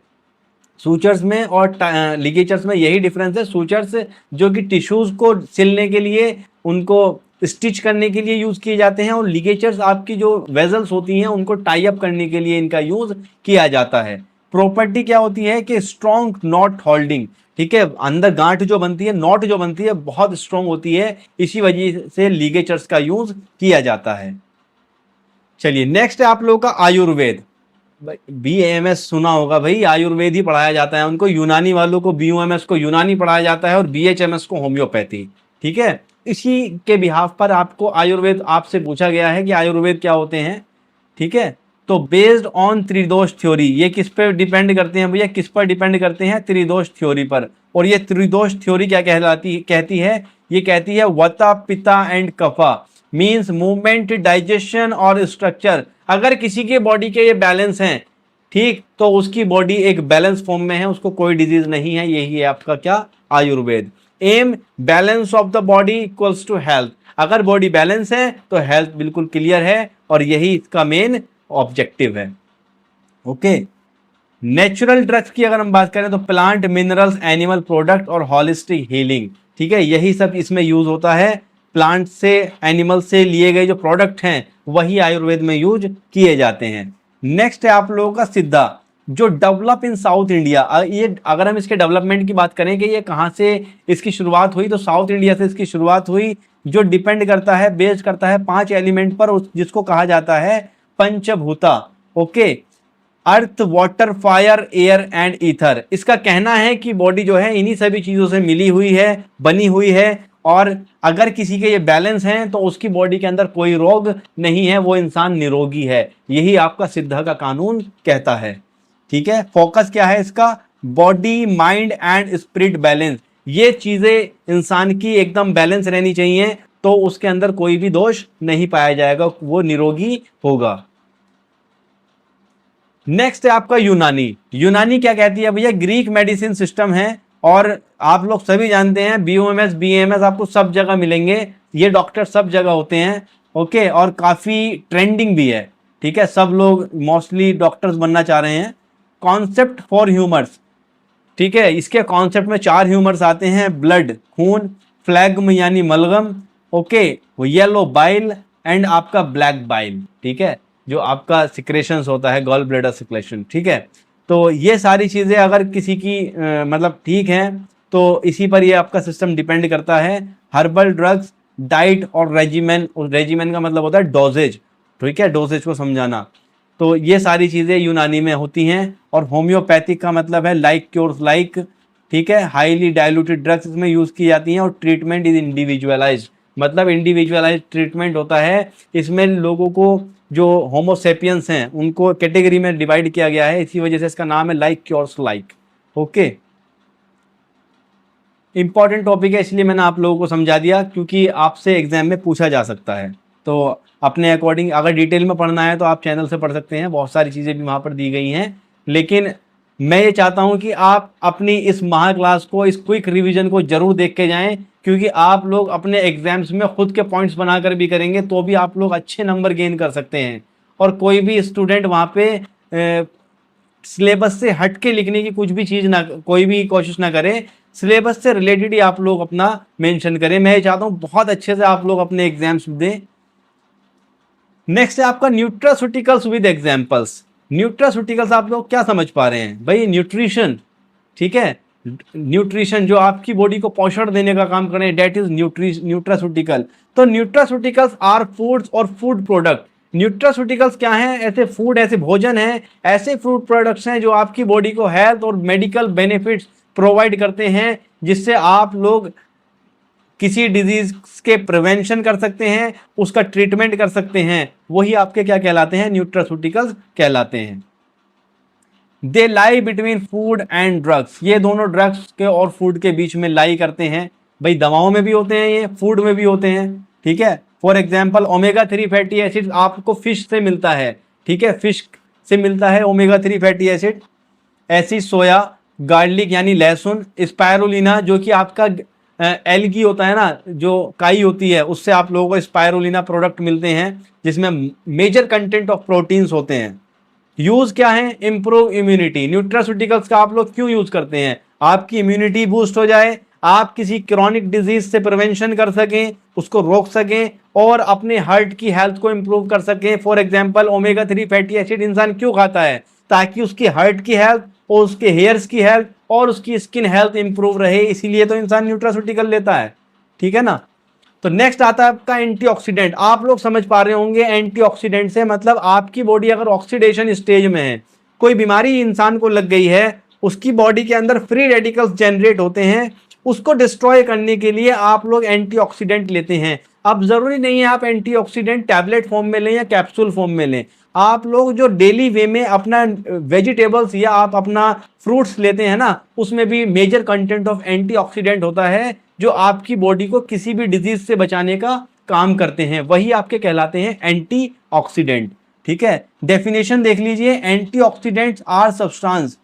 सूचर्स में और लिगेचर्स में यही डिफरेंस है। सूचर्स जो कि टिश्यूज को सिलने के लिए, उनको स्टिच करने के लिए यूज किए जाते हैं, और लिगेचर्स आपकी जो वेजल्स होती हैं उनको टाई अप करने के लिए इनका यूज किया जाता है। प्रॉपर्टी क्या होती है कि स्ट्रॉन्ग नॉट होल्डिंग। ठीक है, अंदर गांठ जो बनती है, नॉट जो बनती है, बहुत स्ट्रॉन्ग होती है, इसी वजह से लिगेचर्स का यूज किया जाता है। चलिए नेक्स्ट है आप लोगों का आयुर्वेद। BAMS सुना होगा भाई, आयुर्वेद ही पढ़ाया जाता है उनको, यूनानी वालों को BOMS को यूनानी पढ़ाया जाता है, और BHMS को होम्योपैथी। ठीक है, इसी के बिहाफ पर आपको आयुर्वेद, आपसे पूछा गया है कि आयुर्वेद क्या होते हैं। ठीक है, तो बेस्ड ऑन त्रिदोष थ्योरी, ये किस पे डिपेंड करते हैं भैया, किस पर डिपेंड करते हैं, त्रिदोष थ्योरी पर। और ये त्रिदोष थ्योरी क्या कहती है, ये कहती है वता, पिता एंड कफा, मीन्स मूवमेंट, डाइजेशन और स्ट्रक्चर अगर किसी के बॉडी के ये बैलेंस हैं, ठीक, तो उसकी बॉडी एक बैलेंस फॉर्म में है, उसको कोई डिजीज नहीं है। यही है आपका क्या, Ayurveda. Um, balance of the body equals to health. अगर बॉडी बैलेंस है तो हेल्थ बिल्कुल क्लियर है, और यही इसका मेन ऑब्जेक्टिव है। ओके, नेचुरल ड्रग्स की अगर हम बात करें तो प्लांट, मिनरल्स, एनिमल प्रोडक्ट और हॉलिस्टिक हीलिंग, ठीक है, यही सब इसमें यूज होता है। प्लांट से, एनिमल से लिए गए जो प्रोडक्ट हैं वही आयुर्वेद में यूज किए जाते हैं। नेक्स्ट है आप लोगों का सिद्धा, जो डेवलप इन साउथ इंडिया। ये अगर हम इसके डेवलपमेंट की बात करें कि ये कहाँ से इसकी शुरुआत हुई, तो साउथ इंडिया से इसकी शुरुआत हुई, जो डिपेंड करता है, बेस्ड करता है 5 एलिमेंट पर, जिसको कहा जाता है पंचभूता। Okay, earth, water, fire, air and ether. इसका कहना है कि बॉडी जो है इन्हीं सभी चीजों से मिली हुई है, बनी हुई है, और अगर किसी के ये बैलेंस हैं तो उसकी बॉडी के अंदर कोई रोग नहीं है, वो इंसान निरोगी है। यही आपका सिद्धा का कानून कहता है। ठीक है, फोकस क्या है इसका, body, mind and spirit balance. ये चीजें इंसान की एकदम बैलेंस रहनी चाहिए, तो उसके अंदर कोई भी दोष नहीं पाया जाएगा, वो निरोगी होगा। नेक्स्ट है आपका यूनानी। यूनानी क्या कहती है भैया, ग्रीक मेडिसिन सिस्टम है, और आप लोग सभी जानते हैं बीओएमएस, बीएमएस आपको सब जगह मिलेंगे, ये डॉक्टर सब जगह होते हैं। ओके, और काफी ट्रेंडिंग भी है। ठीक है, सब लोग मोस्टली डॉक्टर्स बनना चाह रहे हैं। कॉन्सेप्ट फॉर ह्यूमर्स, ठीक है, इसके कॉन्सेप्ट में 4 ह्यूमर्स आते हैं, ब्लड, खून, फ्लैग्म यानी मलगम, ओके, वो येलो बाइल एंड आपका ब्लैक बाइल, ठीक है, जो आपका सिक्रेशंस होता है, गॉल ब्लैडर सिक्रेशन। ठीक है, तो ये सारी चीजें अगर किसी की मतलब ठीक है, तो इसी पर ये आपका सिस्टम डिपेंड करता है। हर्बल ड्रग्स, डाइट और रेजिमेन, रेजिमेन का मतलब होता है डोजेज, ठीक है, डोजेज को समझाना। तो ये सारी चीजें यूनानी में होती हैं। और होम्योपैथिक का मतलब है लाइक क्योर्स लाइक, ठीक है, हाईली डाइल्यूटेड ड्रग्स इसमें यूज की जाती हैं। और ट्रीटमेंट इज इंडिविजुअलाइज्ड, मतलब इंडिविजुअलाइज्ड ट्रीटमेंट होता है। इसमें लोगों को, जो होमोसेपियंस हैं, उनको कैटेगरी में डिवाइड किया गया है, इसी वजह से इसका नाम है like cures like. Okay, important topic है, इसलिए मैंने आप लोगों को समझा दिया, क्योंकि आपसे एग्जाम में पूछा जा सकता है। तो अपने अकॉर्डिंग अगर डिटेल में पढ़ना है तो आप चैनल से पढ़ सकते हैं, बहुत सारी चीज़ें भी वहाँ पर दी गई हैं। लेकिन मैं ये चाहता हूँ कि आप अपनी इस महा क्लास को, इस क्विक रिवीजन को जरूर देख के जाएं, क्योंकि आप लोग अपने एग्जाम्स में खुद के पॉइंट्स बनाकर भी करेंगे तो भी आप लोग अच्छे नंबर गेन कर सकते हैं। और कोई भी स्टूडेंट वहाँ पे सिलेबस से हट के लिखने की कुछ भी चीज़ ना, कोई भी कोशिश ना करे, सिलेबस से रिलेटेड ही आप लोग अपना मेंशन करें। मैं ये चाहता हूँ बहुत अच्छे से आप लोग अपने एग्जाम्स दें। नेक्स्ट है आपका न्यूट्रास्यूटिकल्स विद एग्जांपल्स। न्यूट्रास्यूटिकल्स आप लोग क्या समझ पा रहे हैं भाई, न्यूट्रिशन, ठीक है, न्यूट्रिशन जो आपकी बॉडी को पोषण देने का काम करें, डेट इज न्यूट्रास्यूटिकल। तो न्यूट्रास्यूटिकल्स आर फूड्स और फूड प्रोडक्ट। न्यूट्रास्यूटिकल्स क्या हैं, ऐसे फूड, ऐसे भोजन हैं, ऐसे फूड प्रोडक्ट्स हैं जो आपकी बॉडी को हेल्थ और मेडिकल बेनिफिट्स प्रोवाइड करते हैं, जिससे आप लोग किसी डिजीज के प्रिवेंशन कर सकते हैं, उसका ट्रीटमेंट कर सकते हैं। वही आपके क्या कहलाते हैं, न्यूट्रास्यूटिकल्स कहलाते हैं। They lie between food and drugs, ये दोनों ड्रग्स के और फूड के बीच में लाई करते हैं। भाई दवाओं में भी होते हैं, ये फूड में भी होते हैं। ठीक है, for example omega 3 fatty acid आपको फिश से मिलता है, ठीक है, फिश से मिलता है ओमेगा 3 फैटी एसिड। ऐसी सोया, गार्लिक यानी लहसुन, स्पायरुलिना जो कि आपका एल्गी होता है ना, जो काई होती है, उससे आप लोगों को स्पायरुलिना प्रोडक्ट मिलते हैं, जिसमें मेजर कंटेंट ऑफ प्रोटीन्स होते हैं। यूज क्या है, इंप्रूव इम्यूनिटी। न्यूट्रास्यूटिकल्स का आप लोग क्यों यूज करते हैं, आपकी इम्यूनिटी बूस्ट हो जाए, आप किसी क्रॉनिक डिजीज से प्रिवेंशन कर सकें, उसको रोक सकें, और अपने हार्ट की हेल्थ को इंप्रूव कर सकें। For example omega 3 fatty acid इंसान क्यों खाता है, ताकि उसकी हार्ट की हेल्थ और उसके हेयर्स की हेल्थ और उसकी स्किन हेल्थ इंप्रूव रहे, इसीलिए तो इंसान न्यूट्रास्यूटिकल लेता है। ठीक है ना। तो नेक्स्ट आता है आपका एंटीऑक्सीडेंट। आप लोग समझ पा रहे होंगे एंटीऑक्सीडेंट से मतलब आपकी बॉडी अगर ऑक्सीडेशन स्टेज में है, कोई बीमारी इंसान को लग गई है, उसकी बॉडी के अंदर फ्री रेडिकल्स जनरेट होते हैं, उसको डिस्ट्रॉय करने के लिए आप लोग एंटीऑक्सीडेंट लेते हैं। अब जरूरी नहीं है आप एंटीऑक्सीडेंट टैबलेट फॉर्म में लें या कैप्सूल फॉर्म में लें, आप लोग जो डेली वे में अपना वेजिटेबल्स या आप अपना फ्रूट्स लेते हैं ना, उसमें भी मेजर कंटेंट ऑफ एंटीऑक्सीडेंट होता है, जो आपकी बॉडी को किसी भी डिजीज से बचाने का काम करते हैं, वही आपके कहलाते हैं एंटीऑक्सीडेंट। ठीक है, डेफिनेशन देख लीजिए, antioxidants are substance,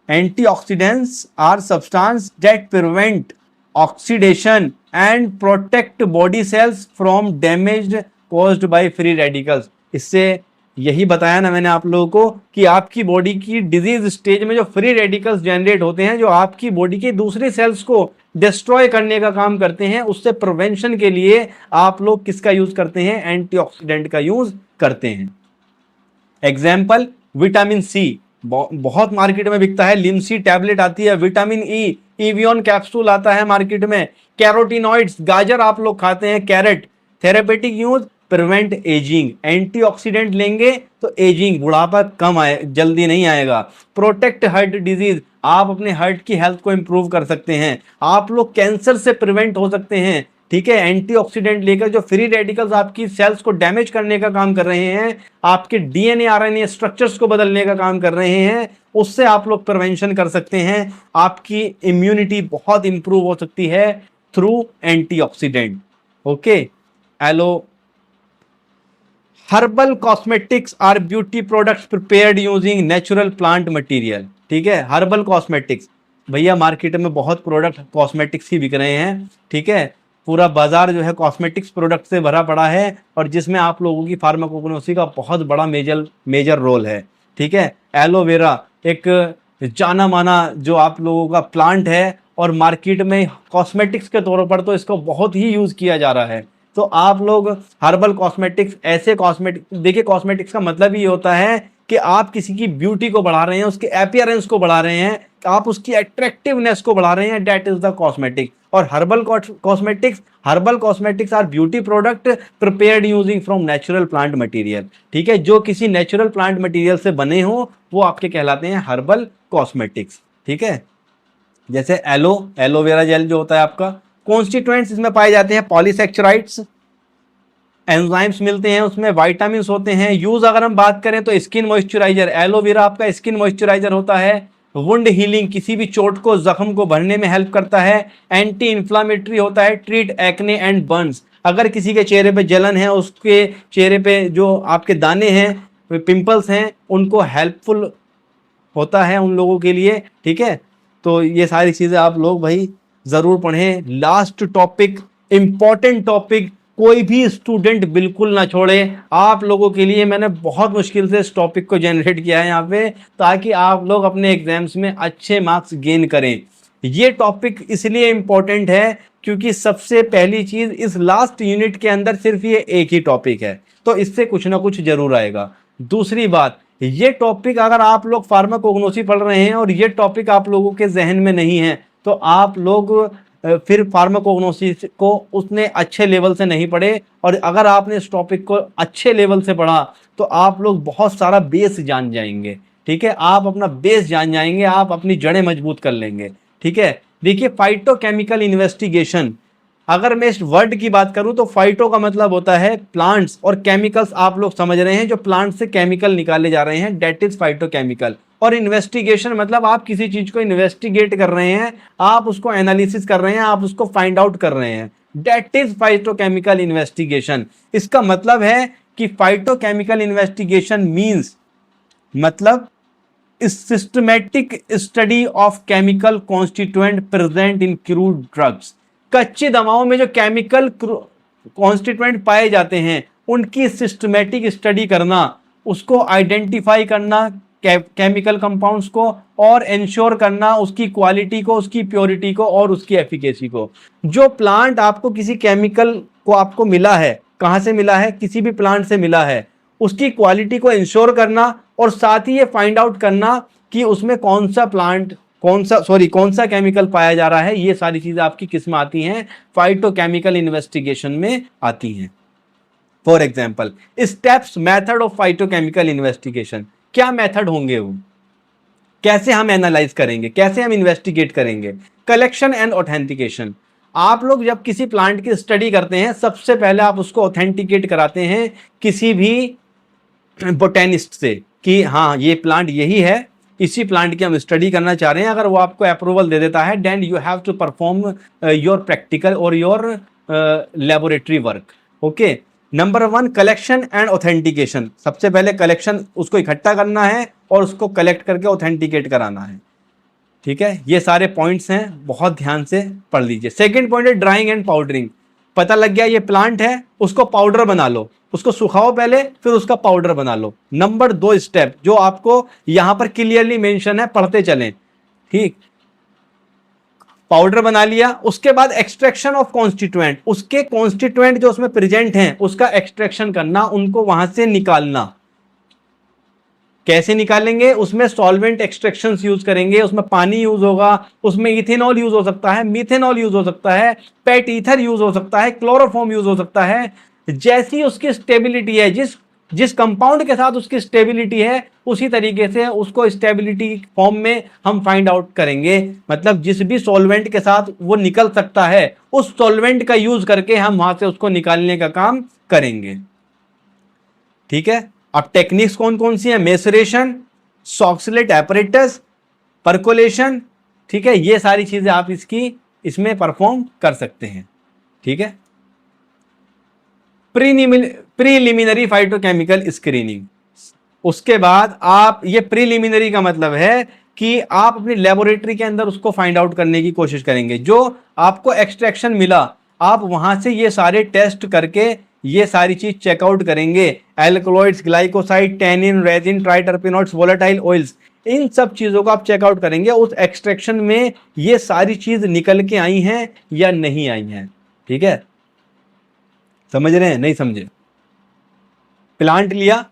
antioxidants are substance that prevent oxidation and protect body cells from damage caused by free radicals. इससे यही बताया ना मैंने आप लोगों को कि आपकी बॉडी की डिजीज स्टेज में जो फ्री रेडिकल्स जनरेट होते हैं, जो आपकी बॉडी के दूसरे सेल्स को डिस्ट्रॉय करने का काम करते हैं, उससे प्रिवेंशन के लिए आप लोग किसका यूज करते हैं? एंटीऑक्सीडेंट का यूज करते हैं। एग्जाम्पल, विटामिन सी बहुत मार्केट में बिकता है, लिमसी टैबलेट आती है, विटामिन ई इवियन कैप्सूल आता है मार्केट में, कैरोटीनॉइड्स गाजर आप लोग खाते हैं, carrot, therapeutic use prevent ageing, antioxidant लेंगे तो एजिंग बुढ़ापा कम आए, जल्दी नहीं आएगा। प्रोटेक्ट हार्ट डिजीज, आप अपने हार्ट की हेल्थ को इंप्रूव कर सकते हैं, आप लोग कैंसर से प्रिवेंट हो सकते हैं, ठीक है, एंटीऑक्सीडेंट लेकर। जो फ्री रेडिकल्स आपकी सेल्स को डैमेज करने का काम कर रहे हैं, आपके डीएनए आरएनए स्ट्रक्चर्स को बदलने का काम कर रहे हैं, उससे आप लोग प्रिवेंशन कर सकते हैं। आपकी इम्यूनिटी बहुत इंप्रूव हो सकती है through antioxidant. Okay, aloe herbal cosmetics are beauty products prepared using natural plant material. ठीक है, हर्बल कॉस्मेटिक्स, भैया मार्केट में बहुत प्रोडक्ट कॉस्मेटिक्स ही बिक रहे हैं, ठीक है, पूरा बाजार जो है कॉस्मेटिक्स प्रोडक्ट से भरा पड़ा है, और जिसमें आप लोगों की फार्माकोग्नोसी का बहुत बड़ा मेजर रोल है। ठीक है, एलोवेरा एक जाना माना जो आप लोगों का प्लांट है, और मार्केट में कॉस्मेटिक्स के तौर पर तो इसको बहुत ही यूज किया जा रहा है। तो आप लोग हर्बल कॉस्मेटिक्स, ऐसे कॉस्मेटिक, देखिए कॉस्मेटिक्स का मतलब ये होता है कि आप किसी की ब्यूटी को बढ़ा रहे हैं, उसके अपीयरेंस को बढ़ा रहे हैं, आप उसकी अट्रैक्टिवनेस को बढ़ा रहे हैं, दैट इज द कॉस्मेटिक। और herbal cosmetics are beauty product prepared using from natural plant material. ठीक है, जो किसी नेचुरल प्लांट मटेरियल से बने हो वो आपके कहलाते हैं हर्बल कॉस्मेटिक्स। ठीक है, जैसे एलोवेरा जेल जो होता है आपका, कॉन्स्टिट्यूएंट्स इसमें पाए जाते हैं पॉलीसेक्चराइड्स, एंजाइम्स मिलते हैं उसमें, विटामिन होते हैं। यूज अगर हम बात करें तो स्किन मॉइस्चराइजर, एलोवेरा आपका स्किन मॉइस्चराइजर होता है। वुंड हीलिंग, किसी भी चोट को, जख्म को भरने में हेल्प करता है। एंटी इन्फ्लामेटरी होता है, ट्रीट एक्ने एंड बर्न्स, अगर किसी के चेहरे पे जलन है, उसके चेहरे पे जो आपके दाने हैं, पिंपल्स हैं, उनको हेल्पफुल होता है उन लोगों के लिए। ठीक है, तो ये सारी चीजें आप लोग भाई जरूर पढ़ें। लास्ट टॉपिक, इंपॉर्टेंट टॉपिक, कोई भी स्टूडेंट बिल्कुल ना छोड़े। आप लोगों के लिए मैंने बहुत मुश्किल से इस टॉपिक को जनरेट किया है यहाँ पे, ताकि आप लोग अपने एग्जाम्स में अच्छे मार्क्स गेन करें। ये टॉपिक इसलिए इंपॉर्टेंट है क्योंकि सबसे पहली चीज, इस लास्ट यूनिट के अंदर सिर्फ ये एक ही टॉपिक है, तो इससे कुछ ना कुछ जरूर आएगा। दूसरी बात, ये टॉपिक अगर आप लोग फार्माकोग्नोसी पढ़ रहे हैं और ये टॉपिक आप लोगों के जहन में नहीं है, तो आप लोग फिर फार्माकोग्नोसी को उतने अच्छे लेवल से नहीं पढ़े। और अगर आपने इस टॉपिक को अच्छे लेवल से पढ़ा तो आप लोग बहुत सारा बेस जान जाएंगे। ठीक है, आप अपना बेस जान जाएंगे, आप अपनी जड़ें मजबूत कर लेंगे। ठीक है, देखिए फाइटोकेमिकल इन्वेस्टिगेशन, अगर मैं इस वर्ड की बात करूं तो फाइटो का मतलब होता है प्लांट्स, और केमिकल्स आप लोग समझ रहे हैं, जो प्लांट से केमिकल निकाले जा रहे हैं, डेट इज फाइटोकेमिकल। और इन्वेस्टिगेशन मतलब आप किसी चीज को इन्वेस्टिगेट कर रहे हैं, आप उसको एनालिसिस कर रहे हैं, आप उसको फाइंड आउट कर रहे हैं, डेट इज फाइटोकेमिकल इन्वेस्टिगेशन। इसका मतलब है कि फाइटोकेमिकल इन्वेस्टिगेशन मीन्स, मतलब systematic study of chemical constituent present in crude drugs. कच्ची दवाओं में जो केमिकल कॉन्स्टिट्यूएंट पाए जाते हैं उनकी सिस्टमैटिक स्टडी करना, उसको आइडेंटिफाई करना केमिकल कंपाउंड्स को, और इंश्योर करना उसकी क्वालिटी को, उसकी प्योरिटी को और उसकी एफिकेसी को। जो प्लांट आपको किसी केमिकल को आपको मिला है, कहां से मिला है? किसी भी प्लांट से मिला है, उसकी क्वालिटी को इंश्योर करना, और साथ ही ये फाइंड आउट करना कि उसमें कौन सा केमिकल पाया जा रहा है। ये सारी चीजें आपकी किस में आती हैं? फाइटोकेमिकल इन्वेस्टिगेशन में आती हैं। For example, steps, method of phytochemical investigation, क्या मेथड होंगे वो, कैसे हम एनालाइज करेंगे, कैसे हम इन्वेस्टिगेट करेंगे। कलेक्शन एंड ऑथेंटिकेशन, आप लोग जब किसी प्लांट की स्टडी करते हैं, सबसे पहले आप उसको ऑथेंटिकेट कराते हैं किसी भी बोटेनिस्ट से कि हाँ ये प्लांट यही है, इसी प्लांट की हम स्टडी करना चाह रहे हैं। अगर वो आपको अप्रूवल दे देता है, then you have to perform your practical और your laboratory work. Okay, number 1 collection and authentication, सबसे पहले कलेक्शन उसको इकट्ठा करना है और उसको कलेक्ट करके ऑथेंटिकेट कराना है। ठीक है, ये सारे पॉइंट्स हैं, बहुत ध्यान से पढ़ लीजिए। सेकंड पॉइंट है ड्राइंग एंड पाउडरिंग। पता लग गया ये प्लांट है, उसको पाउडर बना लो, उसको सुखाओ पहले, फिर उसका पाउडर बना लो। नंबर 2 स्टेप जो आपको यहां पर क्लियरली मेंशन है, पढ़ते चलें। ठीक, पाउडर बना लिया, उसके बाद एक्सट्रैक्शन ऑफ कॉन्स्टिट्यूएंट, उसके कॉन्स्टिट्यूएंट जो उसमें प्रेजेंट हैं उसका एक्सट्रैक्शन करना, उनको वहां से निकालना। कैसे निकालेंगे? उसमें सॉल्वेंट एक्सट्रैक्शंस यूज करेंगे, उसमें पानी यूज होगा, उसमें इथेनॉल यूज हो सकता है, मीथेनॉल यूज हो सकता है, पेट ईथर यूज हो सकता है, क्लोरोफॉर्म यूज हो सकता है। जैसी उसकी स्टेबिलिटी है, जिस कंपाउंड के साथ उसकी स्टेबिलिटी है, उसी तरीके से उसको स्टेबिलिटी फॉर्म में हम फाइंड आउट करेंगे। मतलब जिस भी सॉल्वेंट के साथ वो निकल सकता है, उस सॉल्वेंट का यूज करके हम वहां से उसको निकालने का काम करेंगे। ठीक है, अब टेक्निक्स कौन कौन सी है? मेसरेशन, सॉक्सलेट एपरेटस, परकोलेशन। ठीक है, ये सारी चीजें आप इसमें परफॉर्म कर सकते हैं। ठीक है, प्रीलिमिनरी फाइटोकेमिकल स्क्रीनिंग, उसके बाद आप, ये प्रीलिमिनरी का मतलब है कि आप अपनी लेबोरेटरी के अंदर उसको फाइंड आउट करने की कोशिश करेंगे। जो आपको एक्सट्रैक्शन मिला, आप वहां से ये सारे टेस्ट करके ये सारी चीज चेकआउट करेंगे। Alkaloids, glycoside, tannin, resin, triterpenoids, volatile oils, इन सब चीजों को आप चेकआउट करेंगे उस एक्सट्रैक्शन में ये सारी चीज निकल के आई हैं या नहीं आई हैं। ठीक है, समझ रहे हैं? नहीं समझे? प्लांट लिया,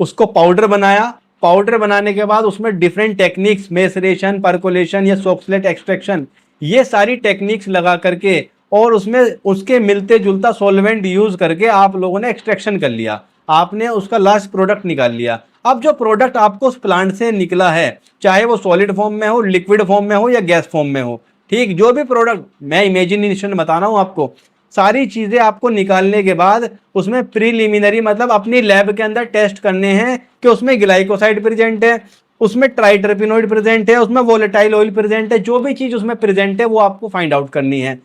उसको पाउडर बनाया, पाउडर बनाने के बाद उसमें डिफरेंट टेक्निक्स, मेसरेशन, परकोलेशन या सॉक्सलेट एक्सट्रैक्शन, ये सारी टेक्निक्स लगा करके और उसमें उसके मिलते जुलता सॉल्वेंट यूज करके आप लोगों ने एक्सट्रैक्शन कर लिया, आपने उसका लास्ट प्रोडक्ट निकाल लिया। अब जो प्रोडक्ट आपको उस प्लांट से निकला है, चाहे वो सॉलिड फॉर्म में हो, लिक्विड फॉर्म में हो या गैस फॉर्म में हो, ठीक, जो भी प्रोडक्ट, मैं इमेजिनेशन बता रहा हूं आपको, सारी चीजें आपको निकालने के बाद उसमें प्रीलिमिनरी मतलब अपनी लैब के अंदर टेस्ट करने हैं कि उसमें ग्लाइकोसाइड प्रेजेंट है, उसमें ट्राइटरपिनॉइड प्रेजेंट है, उसमें वोलेटाइल ऑयल प्रेजेंट है, जो भी चीज उसमें प्रेजेंट है वो आपको फाइंड आउट करनी है।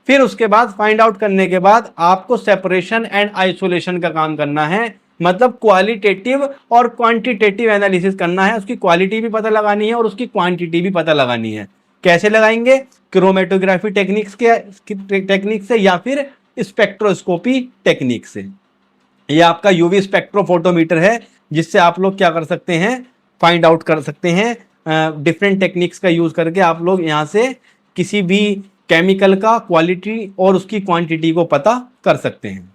फिर उसके बाद फाइंड आउट करने के बाद आपको सेपरेशन एंड आइसोलेशन का काम करना है। मतलब क्वालिटेटिव और क्वांटिटेटिव एनालिसिस करना है, उसकी क्वालिटी भी पता लगानी है और उसकी क्वांटिटी भी पता लगानी है। कैसे लगाएंगे? क्रोमेटोग्राफी टेक्निक से या फिर स्पेक्ट्रोस्कोपी टेक्निक से। ये आपका यूवी स्पेक्ट्रोफोटोमीटर है, जिससे आप लोग क्या कर सकते हैं? फाइंड आउट कर सकते हैं। डिफरेंट टेक्निक्स का यूज करके आप लोग यहां से किसी भी केमिकल का क्वालिटी और उसकी क्वांटिटी को पता कर सकते हैं।